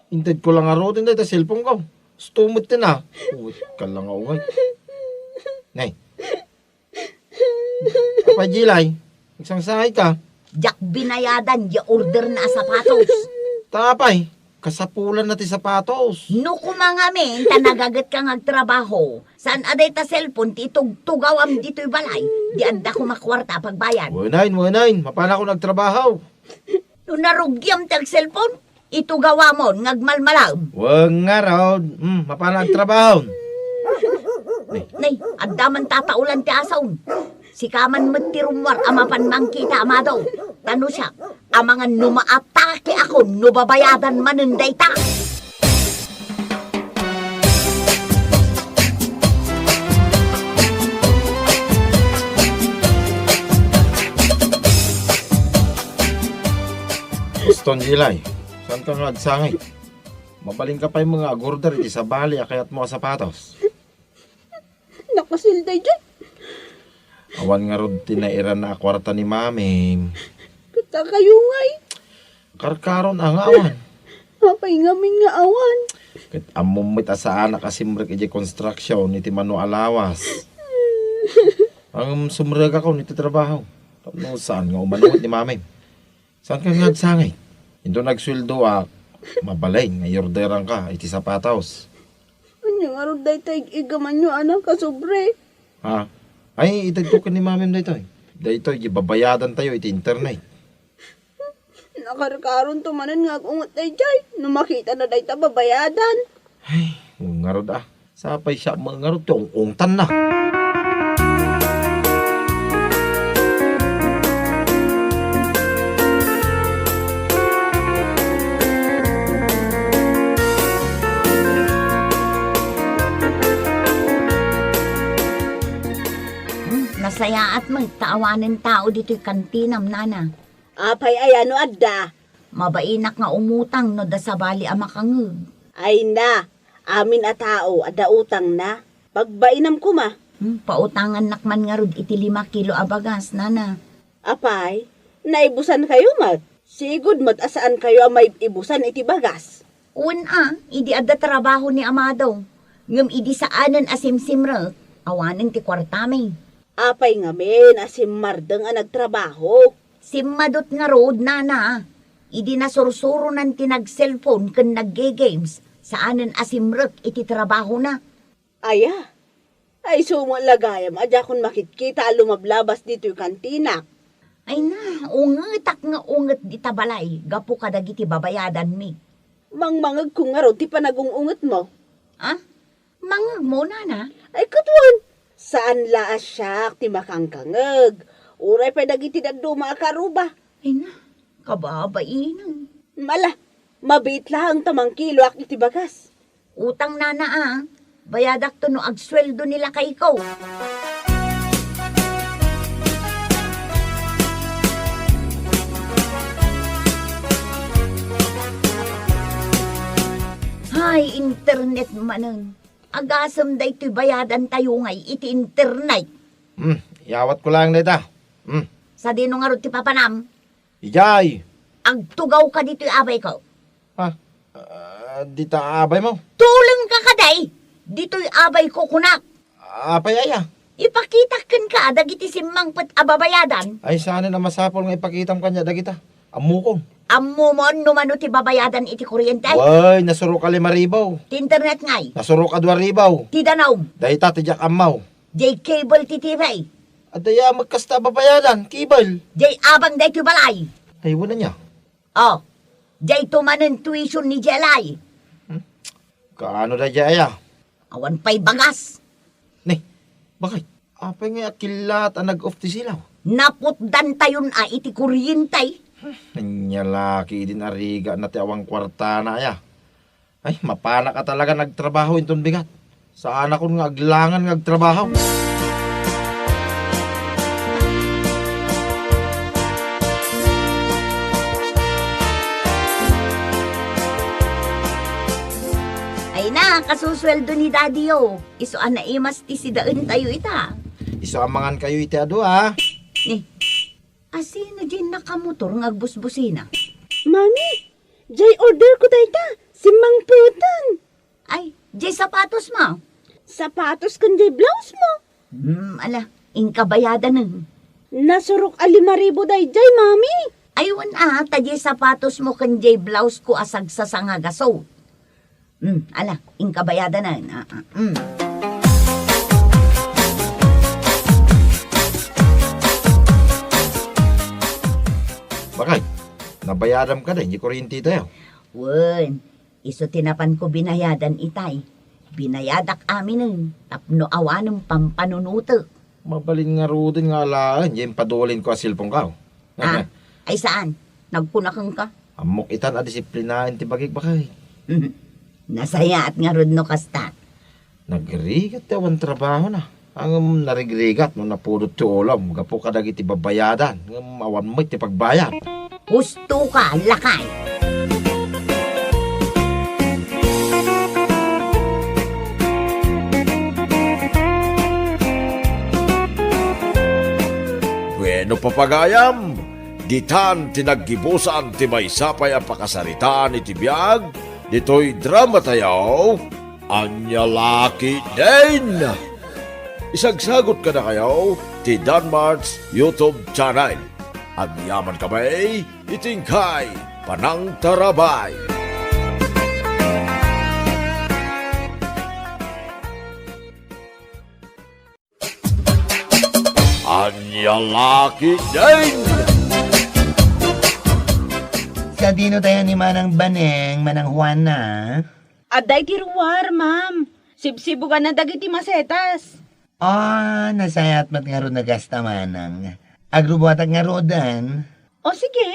Intid ko lang aro din dayta cellphone ko. Stumot din na. Uwit ka lang ako ngay. Nay. Apa Jilay? Isang sahay ka. Jak binayadan, ya order na sapatos. Tapay, kasapulan na ti sapatos. No kumangamin, tanagagat ka ngagtrabaho. Saan aday ta cellphone, ti tugawam dito'y balay. Di anda ko makwarta pagbayan. Wanain, mapala ko nagtrabaho. No narugyam tag cellphone, itugawamon, ngagmalmalam. Wag nga raw, mapala nagtrabaho. Nay, agdaman tataulan ti asawn. Si kaman magtirumwar, amapan mangkita amado. Tano siya, amangan numaatake ako, nubabayadan manunday ta. Guston Jilay, saan ka nga agsangay? Mabaling ka pa yung mga agorder iti sa bali, akayat mo sapatos. Nakasilday dyan. Awan nga rod tinairan na kwarta ni mami. Kata kayo ngay. Karkaron ang awan. Apay ngamin nga awan. Kat amumit sa anak kasimrek iti construction iti mano alawas. Ang sumreg ako niti trabaho. Tapno saan nga umanungot ni mami. Saan ka nga agsangay? Ito nagsweldo mabalay nga yorderan ka iti sapatos. Anya nga ron day tayo igaman nyo anak kasubre. Ha? Ay, itagtukan ni mami dito eh. Dito, babayadan tayo iti internet. Nakarkaron tumanan nga ungot day jay. No makita na day ta babayadan. Ay, ngarod Sapay siya mga ngarod to, ungtan na. Nasaya at magtaawanan tao dito'y kantinam, nana. Apay ay ano adda. Mabainak nga umutang no da sa bali amakangeg. Ay na, amin a tao, ada utang na. Pagbainam ko ma. Pautangan nakman nga rod iti 5 kilo abagas, nana. Apay, naibusan kayo mat. Sigud mat asaan kayo ang may ibusan iti bagas. Idi adda trabaho ni Amado. Ngam idi saanan asimsimrek, awanan ti kwartami. Apay ngamin, asim mardeng ang nagtrabaho. Simmadot nga road, nana. Idi nasursuro nan tinag-cellphone kan nagge-games. Saanan asimrek iti trabaho na. Aya, ay sumalagayam, adya kung makikita lumablabas dito yung kantina. Ay na, ungetak nga unget di tabalay. Gapo ka dagiti babayadan mi. Mangmangag kung nga ro, ti panagungungit mo. Mangag mo, nana? Ay katuan, saan laas siya ti makangkangag? Uray pa dagiti daduma akaruba. Ay na, kababainan. Mala, mabit lang tamang kilo ak iti bagas. Utang nana bayadak to no agsweldo nila kay ikaw. Hay, internet manen. Agasam day to'y bayadan tayo ngay iti internet. Yawat ko lang dita. Sa dino nga ro ti papanam. Ijay. Agtugaw ka dito'y abay ko. Dita abay mo. Tulang ka kaday. Dito'y abay ko kunak. Apay aya. Ipakitakan ka dagiti simmang pet ababayadan. Ay sana na masapol nga ipakitam kanya dagita. Amukon. Ammo mo numano ti babayadan iti kuryente. Way, nasuro ka 5,000. Ti internet ngay. Nasuro ka 2,000. Ti danaw. Dahita tijak amaw. Jay cable ti TV. At daya magkasta babayadan, kibal. Jay abang day ti balay. Ay, wala niya. Jay tumanen tuition ni Jelay. Kaano da jaya? Awan pa'y bagas. Bakit? Apay nga akilat ang nag-off ti silaw. Naputdan tayon iti kuryente. Nanyalaki din ariga na ti awang kwarta na aya. Ay, mapana ka talaga nagtrabaho inton bigat. Saan ako nga aglangan nga agtrabaho? Ay na, kasusweldo ni Daddy yo. Iso anaimas ti si daan tayo ita. Isuamangan kayo iti ado ha. Ni, asino dyan nakamotor ng agbusbusina? Mami, jay order ko dayta. Simang putan. Ay, jay sapatos mo. Sapatos kan jay blouse mo. Ala, ingkabayadan nun. Nasurok 5,000 jay, mami. Ayun tajay sapatos mo kan jay blouse ko asag sa sangagaso. Ala, ingkabayadan nun. Bakay, nabayaran ka din, di kuryente tayo. Wen, iso tinapan ko binayadan itay. Binayadak amin nun. Tapno awanong pampanunuto. Mabalin nga rudin nga laan, yung padulin ko asilpong ka. Ay saan? Nagpunakang ka? Amok itan a disiplinahin ti bagay bakay. Nasaya at nga rod no kasta. Nagrigat tayo ang trabaho na. Ang narigrigat no napulot ti ulam, gapo ka dagiti babayadan. Ang awan mo iti pagbayad. Gusto ka, lakay. Bueno papagayam, ditan tinaggibusan ti may sapay ang pakasaritaan iti biyag, dito'y drama tayaw, Anyalaki din! Isagsagot ka na kayo ti Danmar's YouTube channel. Agyaman kamay, itingkay, Panang Tarabay. Anyalaki din! Sa dino tayo ni Manang Baneng, Manang Juana. Aday tiruwar, ma'am. Sibsibo ka na dagiti masetas. Nasayat mat nga ro nagasta Manang. Agrubuatag nga rodan. O sige,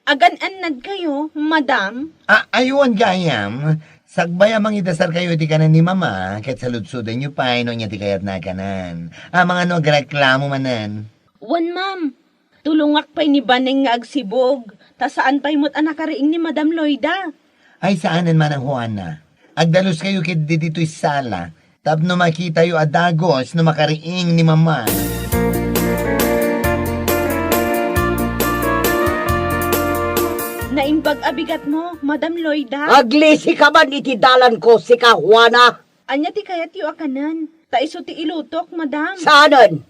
agan-anad kayo, madam. Ayun gayam. Sagbay amang idasar kayo ti kanan ni Mama, ket saludsudan nyo pa, no niya ti kayat na kanan. Mga no, agreklamo manan. Wan, ma'am. Tulungak pa'y ni Baneng nga agsibog. Ta saan pa'y mo't anakariing ni Madam Loida? Ay saanan Manang Juana. Agdalos kayo kit dito'y sala. Tapno makita yu adagos no makariing ni Mama. Naimbag abigat mo, Madam Loida. Aglisi ka man iti dalan ko, si Juana. Anya ti kayat yu akanan. Ta iso ti ilutok, madam. Saanan?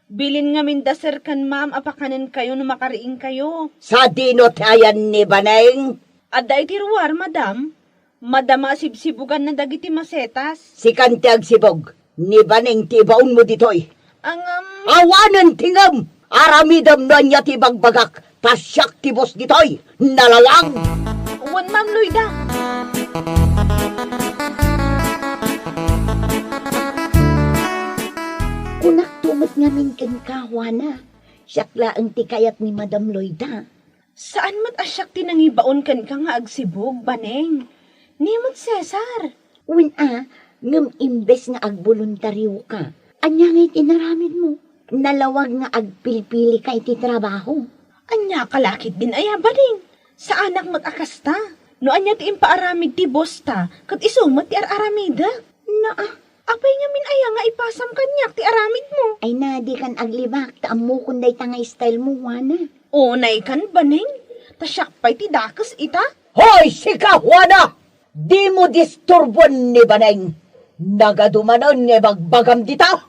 Bilin nga mindaser kan ma'am apakanan kayo no makariing kayo. Sa dino tayan ni Baneng. Aday ti ruwar, madam. Madama sibsibugan na dagiti masetas. Si Kantiag Sibog, ni Baneng ti baon mo ditoy. Ang Awanan tingam! Aramidam na niya ti bagbagak. Tasyak ti bos ditoy. Nalalang! Wan, Ma'am Loida. Kunak tumot nga minkan kawana. Siyakla ang tikayat ni Madam Loida. Saan mat asyak tinangibaon kan ka nga agsibog, Baneng? Nimot Cesar. Ngam imbes nga agboluntaryo ka. Anya nga'y tinaramid mo. Nalawag nga agpilpili ka iti trabaho. Anya kalakit din aya, Baneng. Sa anak mat akasta. No anya ti impaaramid ti bosta. Kat isumat ti aramida. Apay nga min aya nga ipasam kanyak ti aramid mo. Ay di kan aglibak. Taam mo kunday tangay style mo, Juana. Unay kan, Baneng. Tasyak pa'y ti dakas ita. Hoy, sika, Juana! Di mo disturbon ni Baneng. Nagadumanon nga bagbagam dita.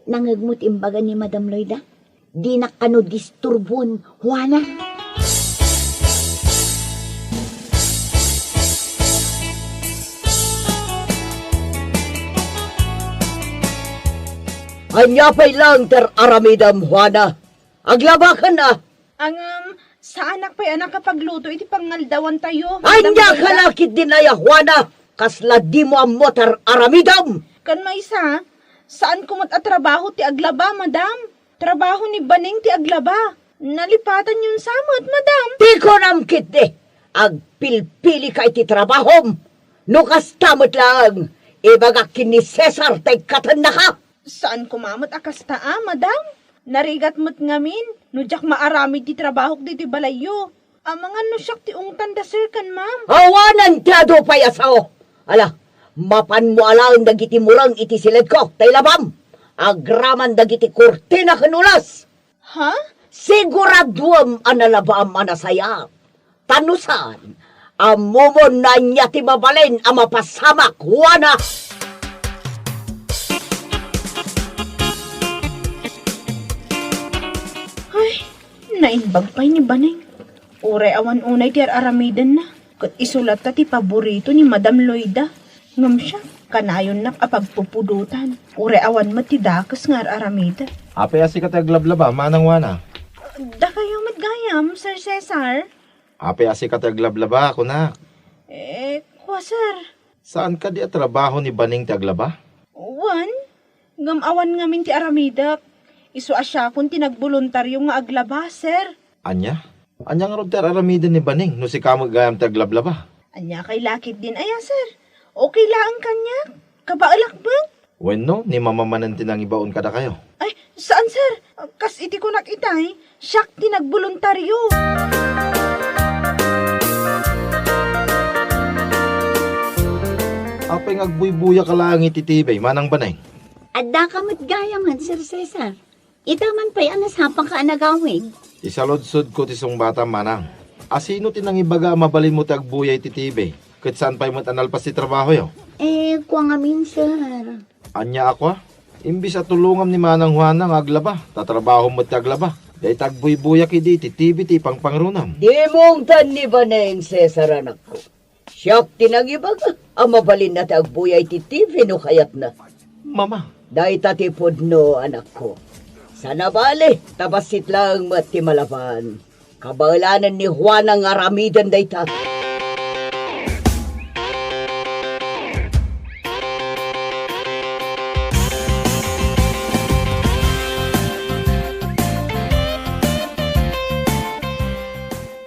Nangagmut imbaga ni Madam Loida. Di na kano disturbon, Juana. Anya pa'y lang ter aramidam, Juana. Aglabakan na. Ang, sa anak pa'y anak kapagluto, iti pangaldawan tayo. Anya kalakit din ay, Juana. Kasla di mo ang motor aramidam. Kan maysa, saan kumot at trabaho ti aglaba, madam? Trabaho ni Baneng ti aglaba. Nalipatan yun samot, madam. Di ko namkit di. Agpilpili ka iti trabahom. Nukas tamot lang. Ibagak ni Cesar tay katan na ka. Saan kumamot akasta, madam? Narigat mo't ngamin. Nudyak maaramid ti trabaho di ti balayo. Ang mga nusyak ti ungtan da sir kan, ma'am. Awanan tiyado payasaw. Ala, mapan mo alang dagiti murang iti silid ko, tay labam. agraman dagiti kurtina kanulas. Ha? Siguraduam analabaam anasaya. Tanusan, amumon na niya ti mabalin ang mapasamak, wana. Ay, nainbag pa'y ni Baneng. Uray awan unay ti aramidan na. Kat isulat ta ti paborito ni Madam Loida. Ngam siya, kanayon na apagpupudutan. Uray awan matidakas nga aramida. Apay asi ka taglablaba, manang wana. Da kayo matgayam, Sir Cesar? Apay asi ka taglablaba, ako na. Kwa sir. Saan ka di at trabaho ni Baning taglaba? Wan, ngam awan ngamin ti aramida. Isu asya kung tinagboluntaryo nga aglaba, sir. Anya? Anya nga ron aramida ni Baning no si kamo gayam taglablaba? Anya kay lakit din aya, sir. Okay lang kanya. Kabaalakbang. Bueno, ni mamamanan tinang ibaon kada kayo. Ay, saan, sir? Kas iti ko nakitay, siyak tinagboluntaryo. Apay ngagbuy-buya ka lang ititibay, manang Baneng. Adda ka matgayaman, Sir Cesar. Itaman pa'y anasapang ka anagawin. Isalodsod ko tisong bata manang. Asino tinang ibaga mabalin mo tagbuyay titibay? Kat saan pa'y matanalpas ti trabaho yo? Kwa ngamin, sir. Anya ako imbis at tulungam ni Manang Juana nga aglaba, tatrabaho mo ti aglaba. Day tagbuy-buya kidi titibi ti pangpangrunam. Di mong tan ni Baneng, Cesar, anak ko. Siyak tinagibaga, ang mabalin na tagbuyay ti TV no kayat na. Mama. Day tatipod no, anak ko. Sana bale, tabasit lang mati malaban. Kabalanan ni Juan ang aramidan day ta.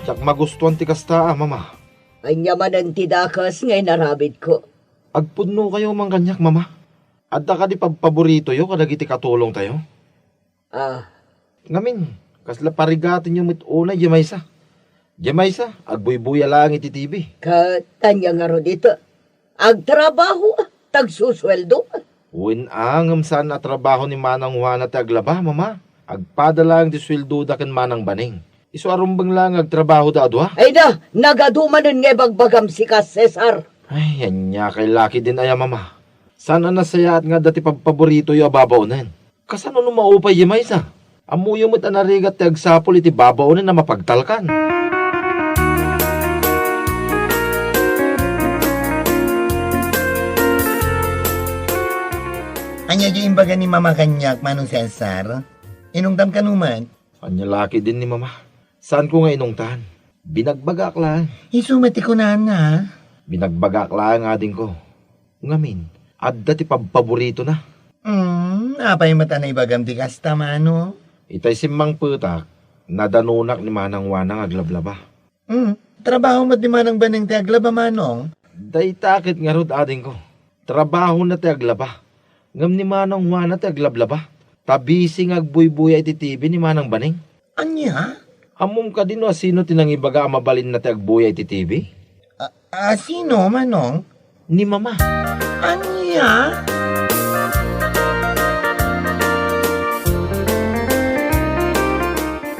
Tsak magustuhan ti kasta, mama. Anya man ang tidakas ngay narabid ko. Agpudno kayo mang kanyak, mama. Adda ka di paborito yo, kadagiti katulong tayo. Ngamin, kasla parigatin yung mituna, Jamaysa. Jamaysa, agbuy-buya lang iti TV. Katanya nga ro dito. Agtrabaho, tagsusweldo. Uwin angam saan na trabaho ni Manang Juana taglaba, mama. Agpadala ang di sweldo da kan Manang Baning. Isu arumbang lang agtrabaho da adwa. Ay da, nagadumanon nga bagbagam si ka, Cesar. Ay, yan niya kay laki din aya, mama. Sana nasaya at nga dati paborito yung ababaunan. Kasano nung maupay yung maysa? Amuyo mo't anarigat ti agsapol iti babaunan na mapagtalkan. Anya yung imbaga ni Mama Kanyak, Manong Cesar? Inungdam ka numan? Anya laki din ni mama. Saan ko nga inungtahan? Binagbagak lang. Isumati ko na. Binagbagak lang nga din ko. Ngamin, adda ti paborito na. Apay mata na ibagam ti kasta, mano? Itay simang putak, nadanunak ni Manang Juana nga aglablaba. Trabaho mat ni Manang Baneng ti aglaba, manong? Day takit nga rod ading ko. Trabaho na ti aglaba. Ngam ni Manang Juana ti aglablaba. Tabisi nga agbuy-buya iti TV ni Manang Baning. Anya? Amom ka din o sino tinangibaga amabalin na ti agbuya iti TV? Sino, manong? Ni mama. Anya?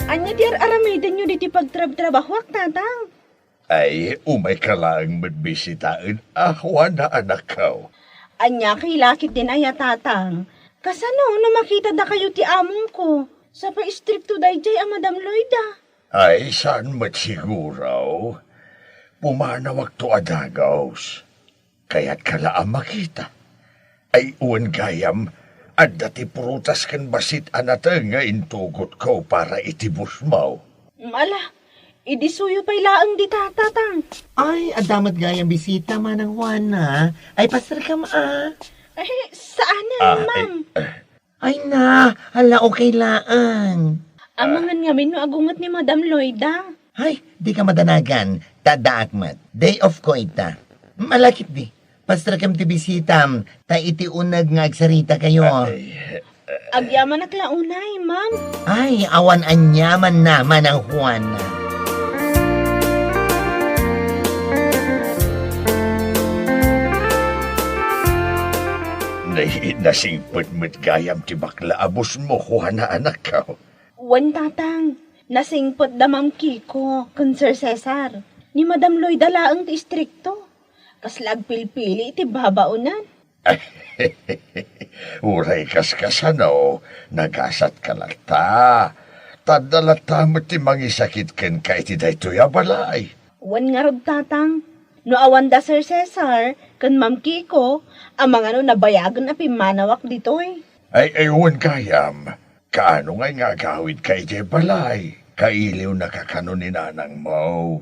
Anya di aramidan nyo diti pagtrab-trabahwak, tatang. Ay, umay ka lang magbisitaan. Wala anak ko. Anya kay lakit din aya, tatang. Kasano na makita da kayo ti among ko? Sa pa-stricto dayjay ang Madam Loida. Ay, saan matsiguro? Pumanawag to adagaws. Kaya't kalaang makita. Ay, uwan gayam, at dati prutas kan basit anata nga intugot ko para itibus mo. Mala, idisuyo pa'y laang di tatang. Ay, adamat gayang bisita, Manang Juana. Ay, pasar ka Ay, saan na, ma'am? Ay na, hala okay laan. Amangan nga no agungat ni Madam Loida. Ay, di ka madanagan. Tadaakmat. Day of ko ita. Malakit di. Pastra kam ti bisitam. Ta iti unag nga agsarita kayo. Agyaman at launay, ma'am. Ay, awan anyaman naman ang Juana. Nasingpot mo't gayam ti bakla abos mo, Juana anak ka. Wan tatang, nasingpot da Ma'am Kiko, kun Sir Cesar. Ni Madam Loida laang ti istrikto. Kaslag pilpili iti babaunan. Uray kaskasano, nagasat ka lang ta. Tadalata mo ti mangisakit ken ka iti daytoy a balay. Wan nga rod tatang. No awan da Sir Cesar, kun Ma'am Kiko, ang mga nabayagan na pimanawak dito eh. Ay ewan kayam, kaano ngay nga gawid ka iti balay? Kailiw na kakano ni nanang mo.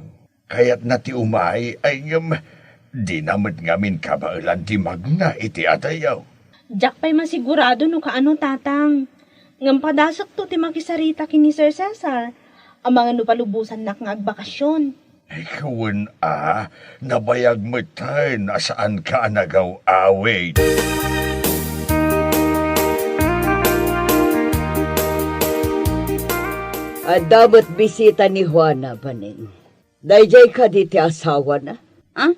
Kaya't na ti umay ay di namit ngamin kabailan ti magna iti atayaw. Jack pa'y masigurado no kaano tatang. Ngam padasok to ti makisarita kini Sir Cesar. Ang mga nupalubusan na nga agbakasyon. Ay kawan nabayag mo tayo na saan ka nagaw-away. Dapat bisita ni Juana, Baning. Dayjay ka diti asawa na. Ha?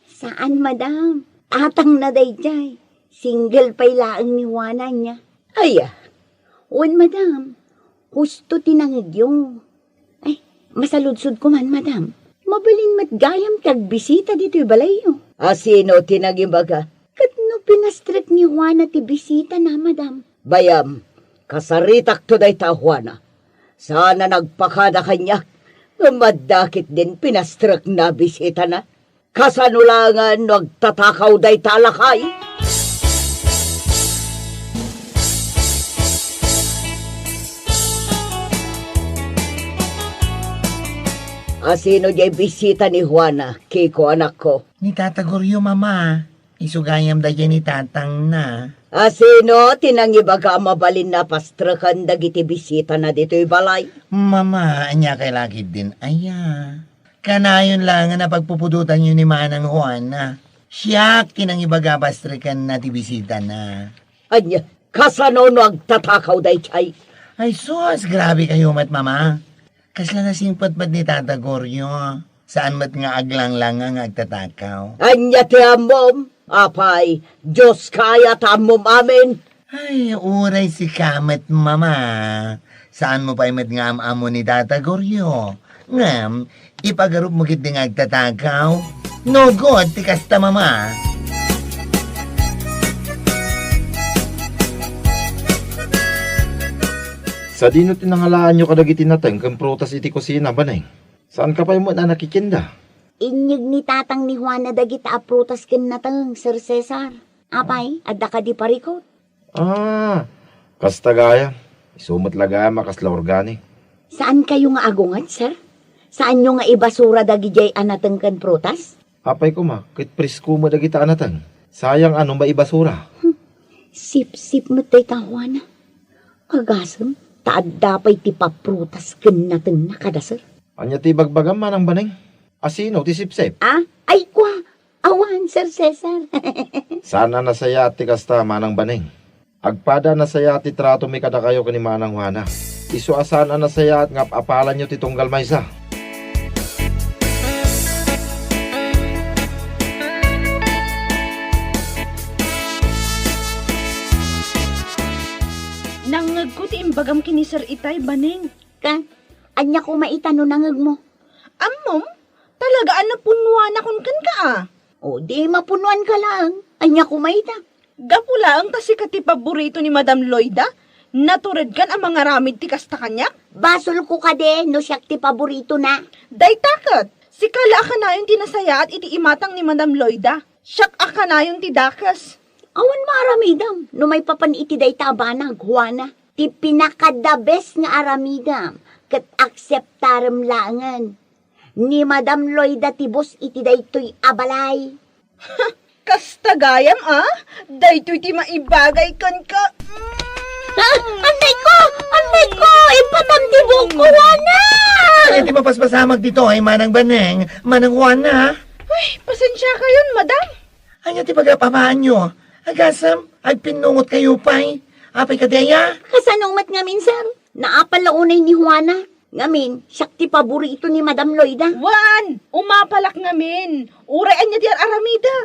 Saan, madam? Atang na dayjay. Single pa'y laang ni Juana niya. Ay, Wan, madam. Gusto tinangig yung. Ay, masaludsod ko man, madam. Mabalin matgayam tagbisita dito'y balayo. sino tinagibaga? Kat no pinastrek ni Juana ti bisita na, madam. Bayam, kasaritak to day ta Juana. Sana nagpakada kanya. Madakit din pinastrak na bisita na. Kasanulangan nagtatakaw day talakay. Sino jay bisita ni Juana, Kiko anak ko? Ni Tata Goryo, mama. Isugayam da ni tatang na. Sino tinangibaga mabalin na pastrakan dagiti bisita na dito'y balay? Mama, anya kay lakid din. Aya. Kanayon lang na pagpupudutan yun ni Manang Juana. Siyak tinangibaga pastrakan na ti bisita na. Anya, kasano no agtatakaw day chay? Ay sus, grabe kayo mat mama. Kasla na simpot ba't ni Tata Goryo? Saan mat nga aglang lang ang agtatakaw? Anya ti amom, apay, Diyos kaya tamom amin. Ay, uray si Kamet, mama. Saan mo pa imat nga amo ni Tata Goryo? Ngam, ipagarup mo kit ng agtatakaw? No good, tikas ta, mama. Sa dino tinangalaan nyo kadagiti nateng kang prutas iti kusina, Baneng? Saan ka pa mo na nakikinda? Inyag ni tatang ni Juana dagita aprutas ken natang, Sir Cesar. Apay, adda ka di parikot. Kasta gaya. Isumot laga makasla organic. Saan kayo nga agungan, sir? Saan nyo nga ibasura dagijay anatang ken prutas? Apay ko ma, kit presko mo dagita anateng. Sayang anong maibasura. Sip-sip mo tay ka, Juana. Kagasam, taad dapay ti paprutas ken natang nakadasar. Anya ti bagbagam manang Baneng? Asino ti sipsip? Ay kwa, awan, Sir Cesar. Sana nasaya ti kasta manang Baneng. Agpada nasaya ti trato mi kada kayo kani manang Juana. Isu asana nasaya at ngap apalan nyo ti tunggal maysa. Nangag ko ti imbagam kini Sir Itay, Baneng. Anya ko maitano nangag mo. Ammom, talagaan na punuan akon kan ka O di mapunuan ka lang. Anya ko maita. Gapula ang kasi kati paborito ni Madam Loida. Natured kan ang mga ramid ti kasta kanya. Basol ko ka de, no siyak ti paborito na. Day takot, si Kala ka na yung tinasaya at iti imatang ni Madam Loida. Siyak aka na yung ti dakas. Awan maaramidam, no may papan iti day tabanag, Juana. Ti pinaka-the best nga aramidam, kat akseptarem langan. Ni Madam Loida tibos iti daytoy abalay. Kastagayam daytoy ti maibagay kan ka. Anday ko, ipatandibog ko, Juana! Ay, di mapaspasamag dito ay Manang Baneng, Manang Juana. Ay, pasensya kayon, madam. Anya ti pagapamaan nyo? Agasam, ay pinungot kayo pa'y. Apay kadeya? Kasanong mat ngamin, sir? Naapalaunay ni Juana. Ngamin, siyak ti paborito ni Madam Loida. Wan, umapalak ngamin. Urayan niya di aramida.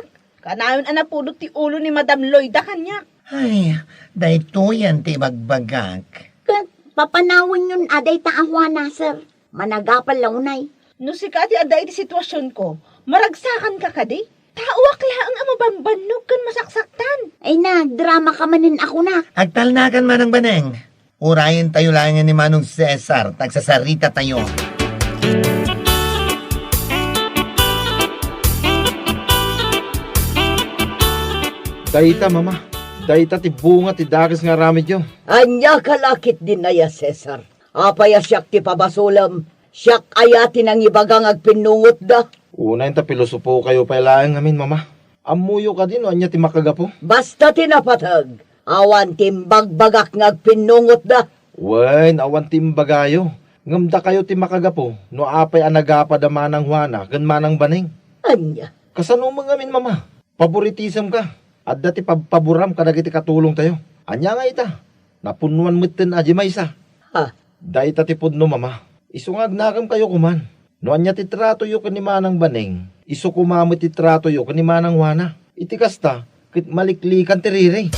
Kanayon anapudot ti ulo ni Madam Loida kanyak. Ay, dahito yan ti bagbagak. Kat papanawin yun aday taahwa na, sir. Managapal lang unay. No si Kati aday di sitwasyon ko, maragsakan ka kadi. Tawak lang ang mabambanog kan masaksaktan. Ay na, drama ka manin ako na. Agtalnakan man ang baneng. Urayin tayo lang ni Manong Cesar, tagsasarita tayo. Dayta, mama. Dayta ti bunga ti dagas nga ramid yo. Anya kalakit din na ya, Cesar. Apaya siyak ti pabasulam. Siyak ayatin ang ibagang agpinungot da. Una yung tapilosopo kayo pailaang amin, mama. Amuyo ka din o anya ti makagapo. Basta tinapatag. Awan timbagbagak ng agpinungot da. Wen, awan timbagayo. Ngamda kayo ti makagapo. No apay anagapa da manang Juana, gan manang baning. Anya. Kasano mga amin, mama? Favoritism ka. At dati paburam kadagiti katulong tayo. Anya nga ita. Napunuan mitten aji maysa. Ha? Dahita ti pudno, mama. Isungag nakam kayo kuman. No anya ti trato yo kanimanang baning. Isu kumamit ti trato yo kanimanang Juana. Iti kasta, kit maliklikan ti riri.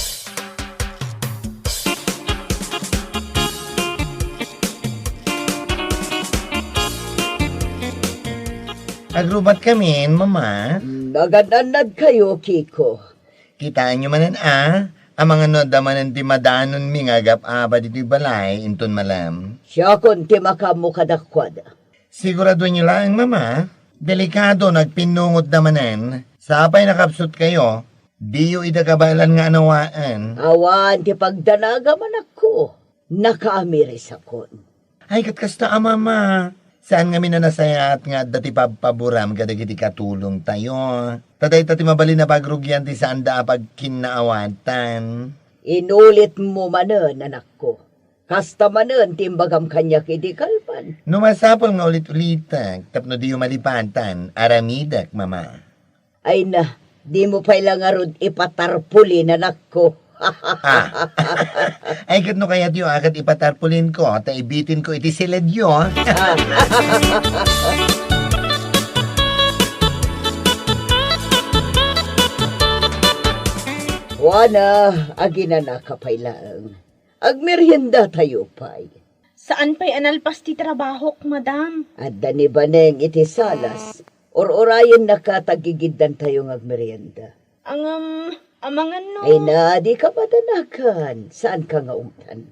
Agrubat kami, mama. Nagananad kayo, Kiko. Kitaan nyo manan ang mga nodamanan ti madanon mi nga gap-aba dito balay, inton malam. Siya kon ti makamu kadakwada. Sigurado nyo lang, mama. Delikado nagpinungot damanan. Sapay nakapsot kayo, diyo idakabalan nga anawaan. Awan ti pagdanaga man ako. Nakaamiris akon. Ay, katkasta mama. Saan nga minanasayat nga dati paburam kadagiti katulong tayo. Tatay tati mabali na pagrugyan ti saan da pagkinaawatan. Inulit mo manen, anak ko. Kasta manen timbagam kanya kidikalpan. Numasapol nga ulit-ulitak, tapno di malipatan, aramidak, mama. Ay na, di mo pa ilang arod ipatarpulin, anak ko. Ay, kat no kaya tiyo agad ipatarpulin ko, ta ibitin ko iti siladyo. Wana, agina na kapailang. Agmerienda tayo pa'y. Saan pa'y analpas ti trabahok, madam? At dani baneng iti salas, or-orayan nakatagigidan tayo ng agmerienda. Amangan no. Ay na, di ka matanakan. Saan ka nga umtan?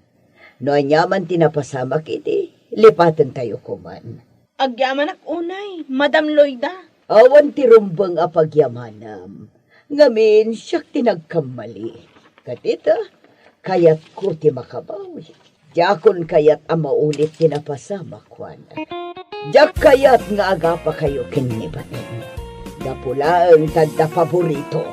No anyaman tinapasamak iti, lipatan tayo kuman. Agyaman ak unay, Madam Loida. Awan ti rumbang apagyamanam. Ngamin, siyak tinagkamali. Katita, kayat ko ti makabawi. Diyakon kayat amaulit tinapasamak, Juan. Diyak kayat nga agapa kayo kinibanin. Dapulaan tanda paborito.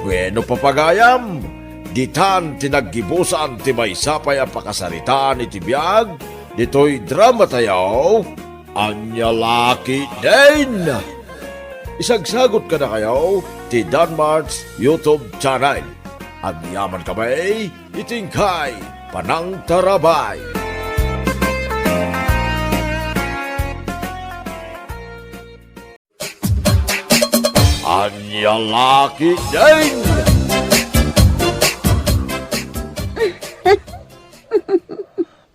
Bueno papagayam, ditan tinaggibusan ti may sapay ang pakasaritaan iti biyag, dito'y drama tayo, Anya Laki din! Isagsagot ka na kayo, ti Danmar's YouTube channel. At yaman kamay, itingkay, Panang Tarabay. Anya Laki din!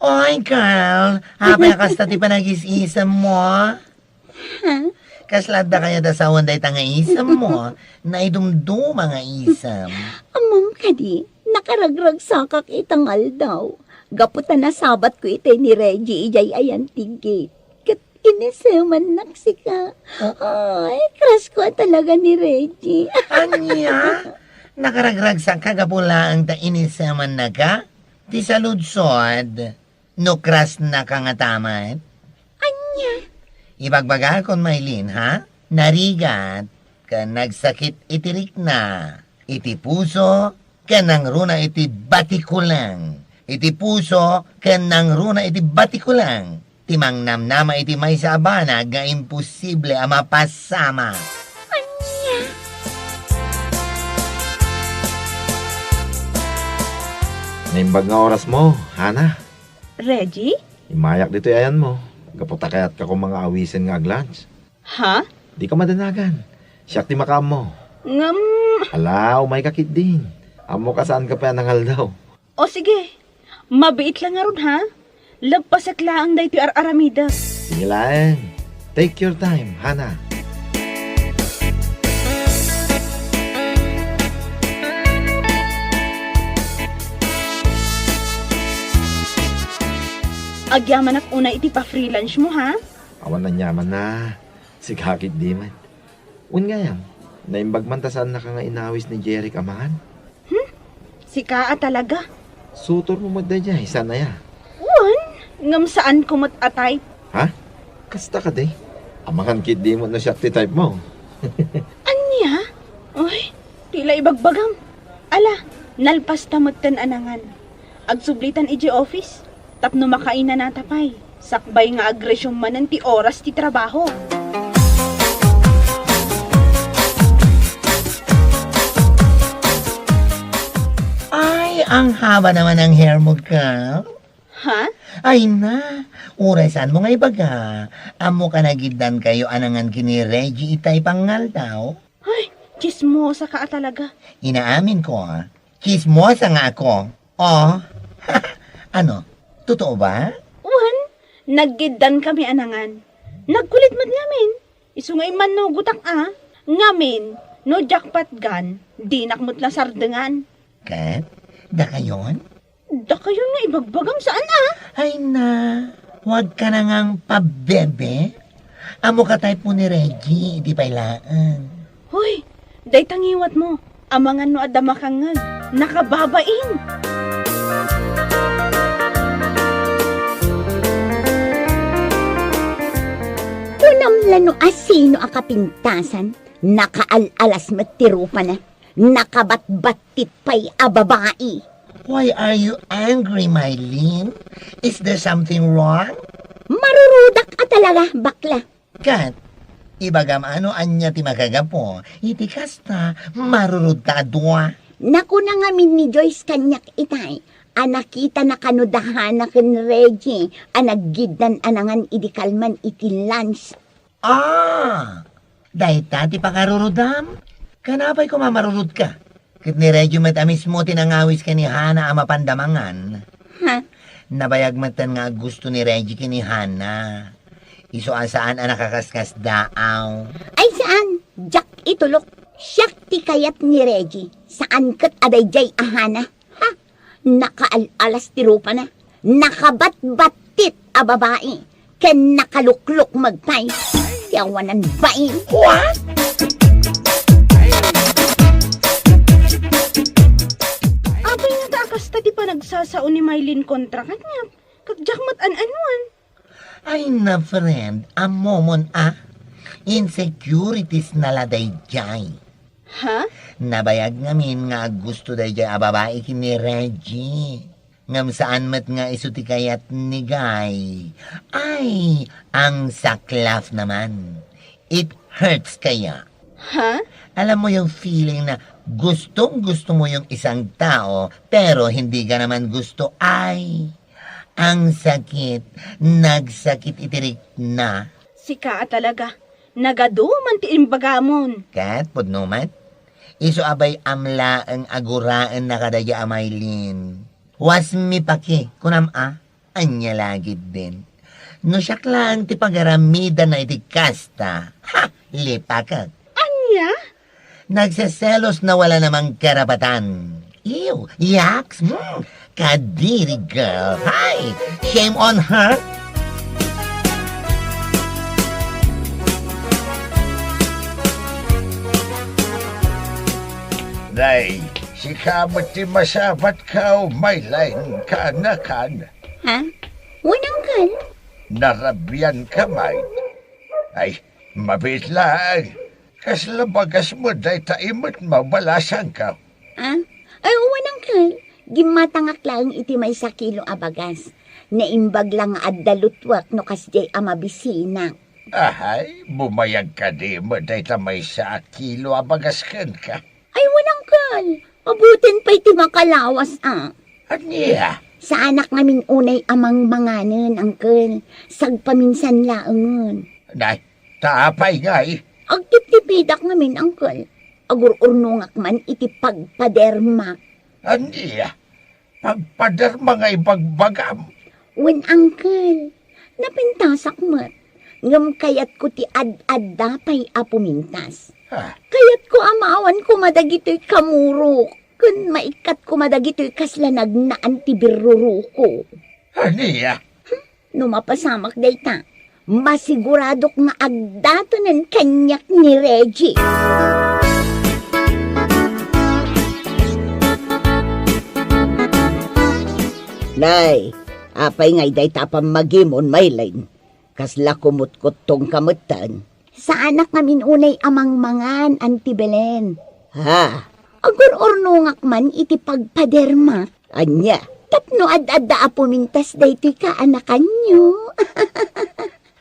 Oy, Carl, hapay kasta ti panag-isisam mo. Kaslada kaya da sa wanday tanga isam mo, na idumdum mga isam. Amam kadi, nakaragrag sakak itangal daw. Gaputan na sabat ko itay ni Reggie ijay ayan tigit. Kat iniseman naksika. Ay, crush ko talaga ni Reggie. Anya? Nakaragrag sa kagapula ang ta inisaman na ka? Ti saludsod, no crush na ka nga tamat? Anya? Ibagbaga kon Maylin, ha? Narigat, ka nagsakit itirik na. Iti puso, ka nang runa iti batikulang. Iti puso, ka nang runa iti batikulang. Timang namnama iti may sabana, ga imposible ama pasama. Anya? Naimbag nga oras mo, Hana. Reggie? Imayak dito ayan mo. Gaputa kayat ka kung mga awisin nga aglans. Ha? Di ka madanagan. Siyak ti makam mo. Ngam... Alaw, may kakit din. Amo ka saan ka pa nangal daw. O sige, mabiit lang nga ron ha. Lagpasak laang day ti Aramida. Sige lang. Take your time, Hana. Agyaman at una iti pa-freelance mo ha. Awan na nyaman na. Sighakit di man. Un nga yan. Naimbag man tasan na ka nga inawis ni Jeric amahan. Sika talaga. Sutor mo magda dyan. Isa na ya. Wan, ngam saan ko atay. Ha? Kasta ka di. Amahan kit di mo na siya type mo. Anya? Uy, tila ibagbagam. Ala, nalpas tamagtan anangan. Agsublitan iji office. Tapno makain na natapay. Sakbay nga agresyon manan ti oras ti trabaho. Ay, ang haba naman ng hair mo ka. Ha? Ay na, urasan mo nga ibaga. Amo ka nagidan kayo anangan kini Reggie itay pangal daw. Ay, chismosa ka talaga. Inaamin ko chismosa nga ako. Oh, ano, totoo ba? Wan, naggidan kami anangan. Nagkulit mat ngamin. Isungay man no gutak Ngamin, no jackpot gun, di nakmut la sardengan. Kat, da kayon? Da kayo nga ibagbagam saan Ay na, huwag ka na ngang pabebe. Amo ka type mo ni Reggie, di pailaan. Hoy, day tangiwat mo. Amangan no adama kang nakababain. Unam lano asino a kapintasan, nakaalas matirupa na, nakabatbatit pa'y ababai. Why are you angry, Mylene? Is there something wrong? Marurudak ka talaga, bakla. Kat, ibagam ano anya ti magagapo, iti kasta marurud ta adwa. Naku na ngamin ni Joyce kanyak itay, anakita na kanudahan na kin Reggie, anaggidan anangan idikalman iti lunch. Dahil tati pakarurudam, kanapay ko mamarurud ka. Kit ni Reggie met mismo tinangawis ka ni Hana ama pandamangan. Ha? Nabayag matan nga gusto ni Reggie kini Hana. Iso saan ang nakakaskas daaw. Ay saan? Jack itulok. Siyak ti kayat ni Reggie. Saan kat adayjay ahana? Ha? Nakaalalas ti rupa na. Nakabatbatit a babae. Ken nakaluklok magtay. Tiyawanan bain. What? Abay nga takas tati pa nagsasaon ni Mylene kontra kanya. Kagjakmat an-anuan. Ay na friend, amomon insecurities na laday jay. Ha? Nabayag ngamin nga gusto day jay a babae kini Reggie. Ngam saan mat nga isuti kayat ni Guy. Ay, ang saklaf naman. It hurts kaya. Ha? Alam mo yung feeling na gustong gusto mo yung isang tao pero hindi ka naman gusto. Ay, ang sakit. Nagsakit itirik na. Sika talaga. Nagaduman ti imbagamon. Kat, pudnumat? Iso abay amla ang aguraan na kadaya Mylene. Was mi paki, kunam anya lagid din. No syaklaan ti pagaramida na iti kasta. Ha, lipakat. Anya? Nagseselos na wala namang karapatan. Ew, yaks, kadiri girl. Hi, shame on her. Nay, si kamat ti masabat ka may lain ka na kan. Ha? Unang kan? Narabyan ka, mate. Ay, mabit lang. Kaslabagas mo day taimot mabalasan ka. Ay, unang kan. Gimatangak lang iti may sa kilo abagas. Naimbag lang addalutwak no kasjay amabisina. Ahay, bumayag ka di mo day tamay sa kilo abagas kan ka. Ay, walang kan. Abutin pa iti makalawas At niya, Sa anak namin unay amang manganen, Uncle. Sagpaminsan laangon. Day, tapay nga eh. Agtip-tipidak namin, Uncle. Agur-urnungak man iti pagpadermak. Andi pagpaderma nga ibagbagam. Wen, Uncle, napintasak mat. Ngam kayat ko ti ad-ad dapay apumintas. Ha? Kayat ko amawan ko madagito'y kamurok. Kun maikat ko madagito'y kaslanag na antibirruro ko. Aniya? Numapasamak dayta. Masiguradok nga agdato ng kanyak ni Reggie. Nay, apay ngay dayta pamagimon Maylin. Kasla kumut-kut tong kamutan. Sa anak namin unay amang mangan, Auntie Belen. Ha? Agur-urnungak man iti pagpaderma. Anya, tapno ad-adda apumintas daytoy ka anakan nyo.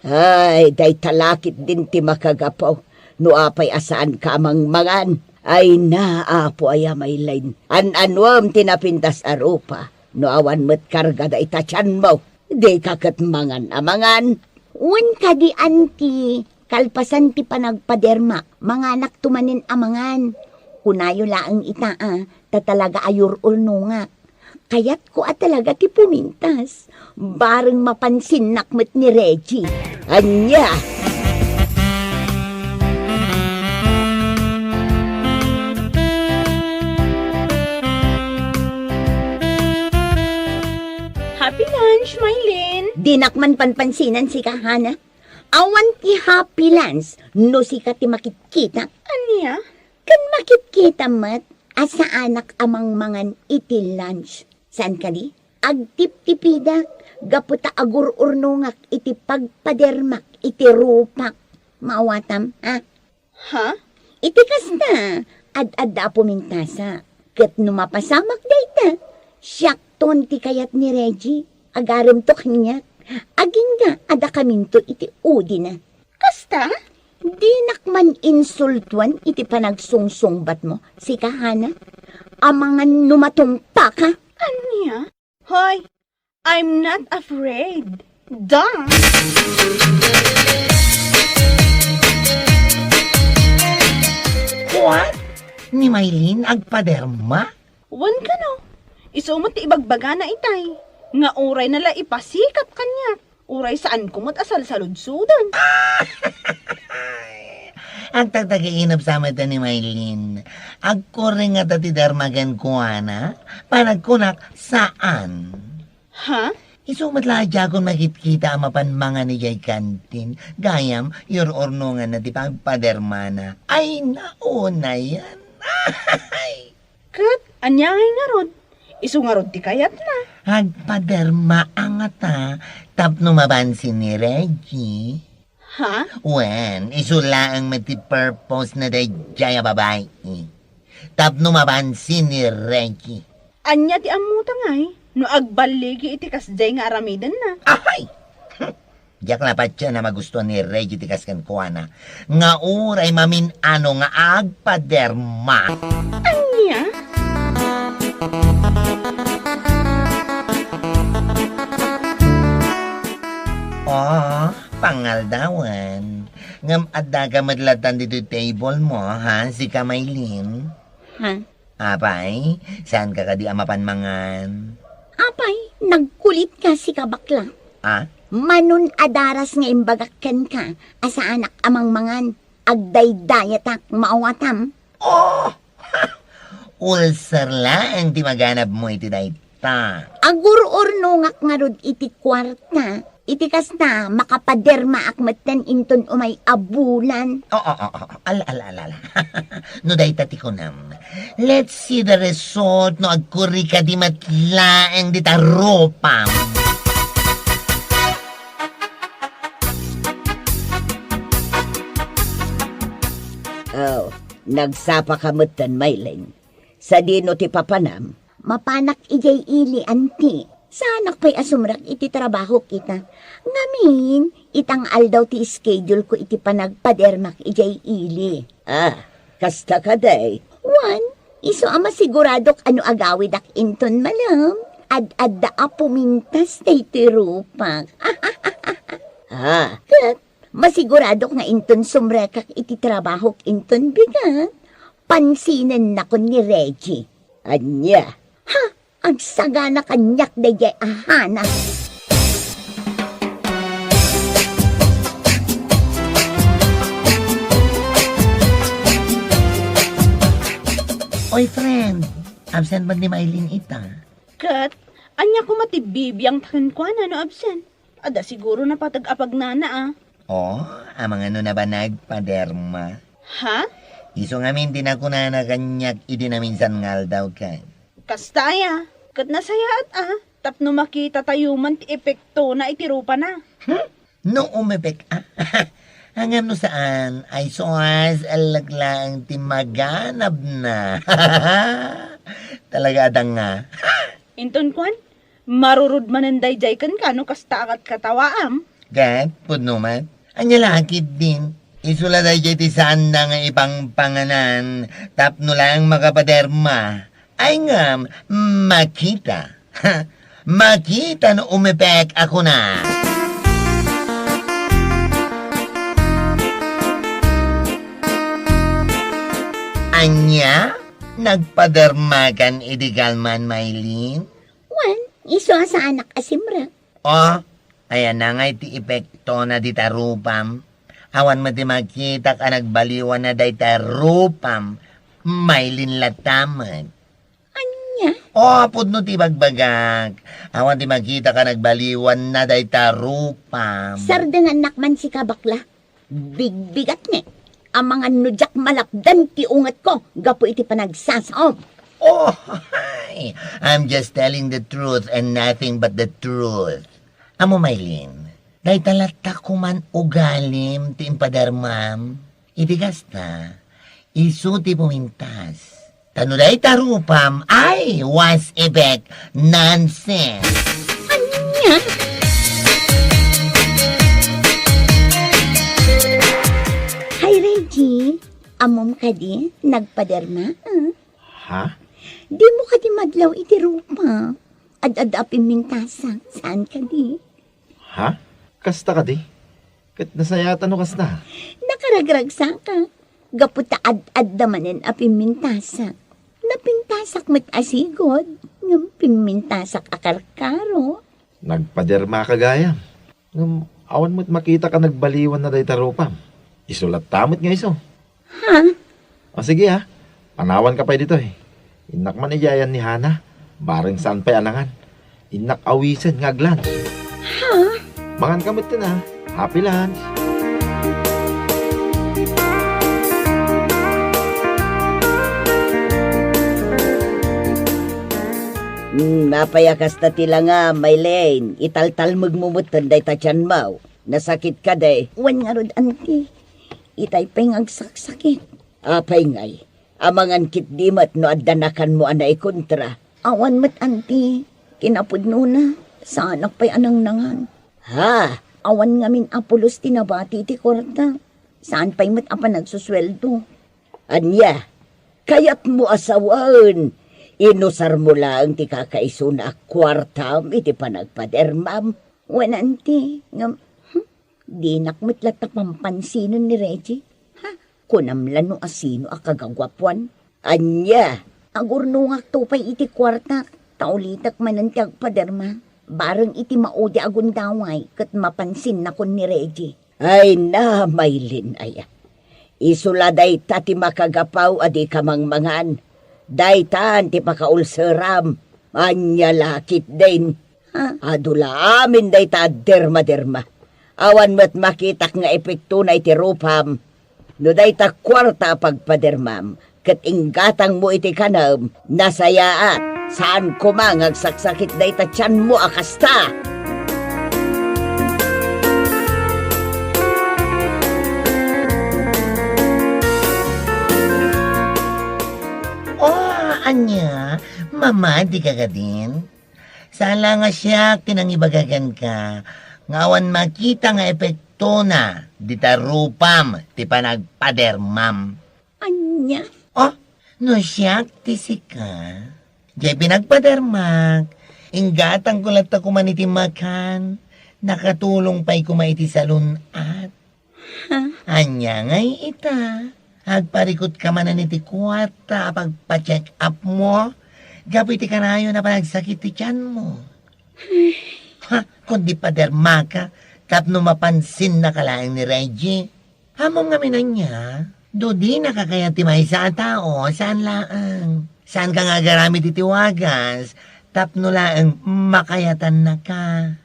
Ay, day talakit din ti makagapaw. No apay asaan ka amang mangan. Ay naapo ay Maylin. An-anwam tinapintas arupa. No awan mo't karga day tachan mo. Day kakat mangan amangan. Un ka di anti, kalpasan ti panagpaderma, mga anak tumanin amangan. Kunayo laang itaa, tatalaga ayur ulnunga. Kayat ko at talaga ti pumintas, bareng mapansin nakmet ni Reggie. Anya! Happy lunch, Maylin. Dinakman panpansinan si Kahana. Awan ti happy lunch, no si ka ti makikita. Anya? Kan makikita mat, asa anak amang mangan iti lunch. Saan ka di? Agtip-tipidak, gaputa agur-urnungak iti pagpadermak, iti rupak. Maawatam, ha? Ha? Iti kasna, ad-adda pumintasa. Kat numapasamak dayta, syakton ti kayat ni Reggie. Agaram to kanyak. Aging nga, ada kaminto iti udi na. Kasta? Di nakman insultuan iti panagsungsungbat mo, si Kahana. Amangan numatumpa ka. Anya? Hoy, I'm not afraid. Duh! What? Ni Maylin agpaderma? Wan ka no. Isumot ti ibagbaga na itay. Nga uray nala ipasikap kanya. Uray saan kumot asal sa ludsudan. Ang tagtagiinap sa mata ni Maylin. Agkuring nga tati dermagan kuana, panagkunak saan? Ha? Isumat laja kung makikita ang mapanmanga ni Jay Kantin. Gayam, your ornungan na di pagpadermana. Ay, nauna yan. Kat, anyangay nga rod. Isu nga rod ti kayat na. Agpaderma ang ata, tapno mabansin ni Reggie. Ha? Wen, isula ang mati-purpose na dayjay a babae. Tapno mabansin ni Reggie. Anya ti amuta ngay. No agbaligi iti kasjay nga aramidan na. Ay! Diyak lapat siya na magustuhan ni Reggie tikas kan kuana. Nga uray mamin ano nga agpaderma. Anya? Oh, pangaldawan. Ngam adda ka madlatan dito table mo, ha? Si Kamaylin. Ha? Apay, saan ka kadi amapanmangan? Apay, nagkulit ka si kabakla. Ah? Manun adaras nga imbagakken ka, asa anak amang mangan. Agdaydayatak maawatam. Oh! Ulcer lang di maganap mo iti dayta. Agur-urnungak nga rod iti kwarta. Iti kasna, makapaderma akmatan inton umay abulan. Oo. Ala. No dayta ti kunam. Let's see the result no agkuri ka di matlaeng di taropam. Oh, nagsapa kamutan, Maylin. Sa dino ti papanam, mapanak ijay ili anti. Sanak pa'y asumrak iti trabaho kita. Ngamin, itang aldaw ti schedule ko iti panagpadermak ijay ili. Ah, kasta ka day. One, iso ama siguradok ano agawidak inton malam. ad-ad da pumintas day tirupak. Kat, masigurado nga inton sumrekak iti trabaho inton bigat. Pansinin na ko ni Reggie. Anya? Ha? Ang sagana kanyak dayay ahana. Oy, friend. Absent ba ni Maylin ita? Kat, anya ko matibibiyang takin ko na absent. Ada siguro na patag-apag nana Oh, amang ano na ba nagpaderma? Ha? Iso ngamin din ako na nakanyak idi na minsan ngal daw ka. Kastaya. Kat nasayaat tapno makita tayo man ti epekto na itirupa na. No umepek hangam no saan ay soas alaglang timaganab na. Talaga adang nga. Inton kwan, marurud mananday jay kan kano kasta akat katawaam. Gat, pudno man. Anya lakit din. Isula day jay ti saan na nga ipang panganan. Tapno lang makapaderma. Ay ngam, makita. Makita no umepek ako na. Anya? Nagpadermagan idigal man, Maylin? Wan, iso sa anak asimra. Oh, ayan na nga iti epekto na di tarupam. Awan mo di makita ka nagbaliwan na day tarupam. Maylin latamag. Anya? Oh, pudno ti bagbagak. Awan di makita ka nagbaliwan na day tarupam. Sardangan nakman si kabakla. Bigbigat ni. Ang mga nudyak malapdan ti ungat ko. Gapo iti panagsasaom. Oh, hi. I'm just telling the truth and nothing but the truth. Amo, Maylin, day talata ko man ugalim ti impadarmam. Ibigas na. Isu ti pumintas. Tano day tarupam, ay, was ebek, nonsense. Anya? Hi, Reggie. Amom ka di, nagpaderma? Ha? Di mo ka di madlaw iti rupa. Ad-ad apim mintasang, saan ka di? Ha? Kasta ka di? Kat nasayatan no kasta. Nakaragragsa ka. Gaputa ad-ad damanen apim mintasak. Napintasak met asigod. Ngam pimintasak akarkaro. Nagpaderma ka gayam. Awan mo't makita ka nagbaliwan na day tarupam. Isulat tamot nga iso. Ha? O sige ha, panawan ka pa dito eh. Inak man iyayan ni Hana. Bareng saan pa'y anangan. Inak awisan nga glans. Ha? Mangan kamot din ha. Happy lunch. Napayakas na tila nga, Maylene. Italtal magmumutan day tatyan mau. Nasakit ka day. Wan nga rod, auntie. Itay pa'y ngagsaksakit. Apay ngay. Amangan kit dimat no adanakan mo anay kontra. Awan mat, auntie. Kinapudno na. Sa anak pa'y anang nangan. Ha? Awan nga min apulos tinabati ti korta. Saan pa'y mat apa nagsusweldo? Anya, kayat mo asawan. Inusar mo lang ti kakaiso na kwartam iti panagpadermam. Wan, auntie. Ngam, di nakmitlat na pampansinon ni Reggie. Kunamlan no asino akagagwapuan. Anya, Agurno nga tupay iti kwarta. Taulitak manan ti agpaderma. Bareng iti maudi agundaway. Kat mapansin na kon ni Reggie. ay na Maylin aya. Isuladay ta ti makagapaw adi kamangmangan. Daytan ti pakaulseram. Anya lakit din. Adula amin day ta derma-derma. Awan mo't makitak nga epekto na iti rupam. No day ta kwarta pagpadermam. Kat inggatang mo iti kanam. Nasayaat. Saan kumangag saksakit day ta tiyan mo akasta. Anya, mama, di ka din? Sala nga siya, tinangibagagan ka. Ngawan makita nga epekto na, di tarupam, ti panagpadermam. Anya? Oh, no siya, ti sika. Di pinagpadermak. Inggatang kulat ako man iti makan. Nakatulong pa'y kumaiti sa lunat. Anya ngay ita. Agparikot ka man iti kwarta pagpa-check up mo. Gapiti ka na yun na panagsakit ti tiyan mo. Kundi pa derma ka, tapno mapansin na kalaang ni Reggie. Hamong nga minan niya, do di nakakaya ti may sa tao, saan laang? Saan ka nga garamit itiwagas, tapno laang makayatan na ka.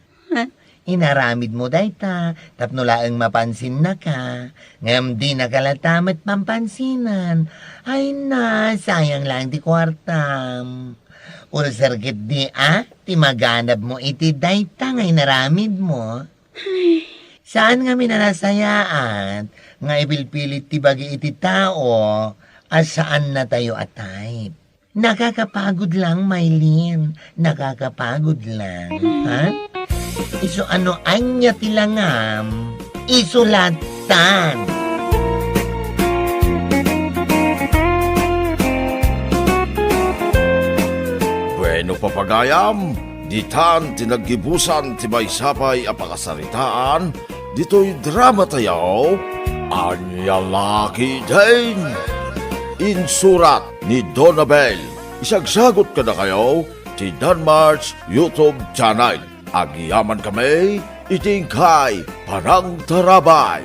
Inaramid mo dayta, tapno laang mapansin na ka. Ngam di nakalatamat pampansinan. Ay na, sayang lang di kwartam. Ulsarkit di ti maganap mo iti dayta nga inaramid mo. Saan nga minanasayaan, nga ipilpilit ti bagi iti tao, saan na tayo atay? Nakakapagod lang, Maylin. Nakakapagod lang, ha? Iso ano anya tilangam, isulatan. Bueno papagayam, ditan tinaggibusan ti may sapay apakasaritaan, dito'y drama tayaw, Anya Laki Jane. Insurat ni Donabel, isagsagot ka na kayo, ti Danmar's YouTube channel. Agyaman kami, itingkay, parang tarabay.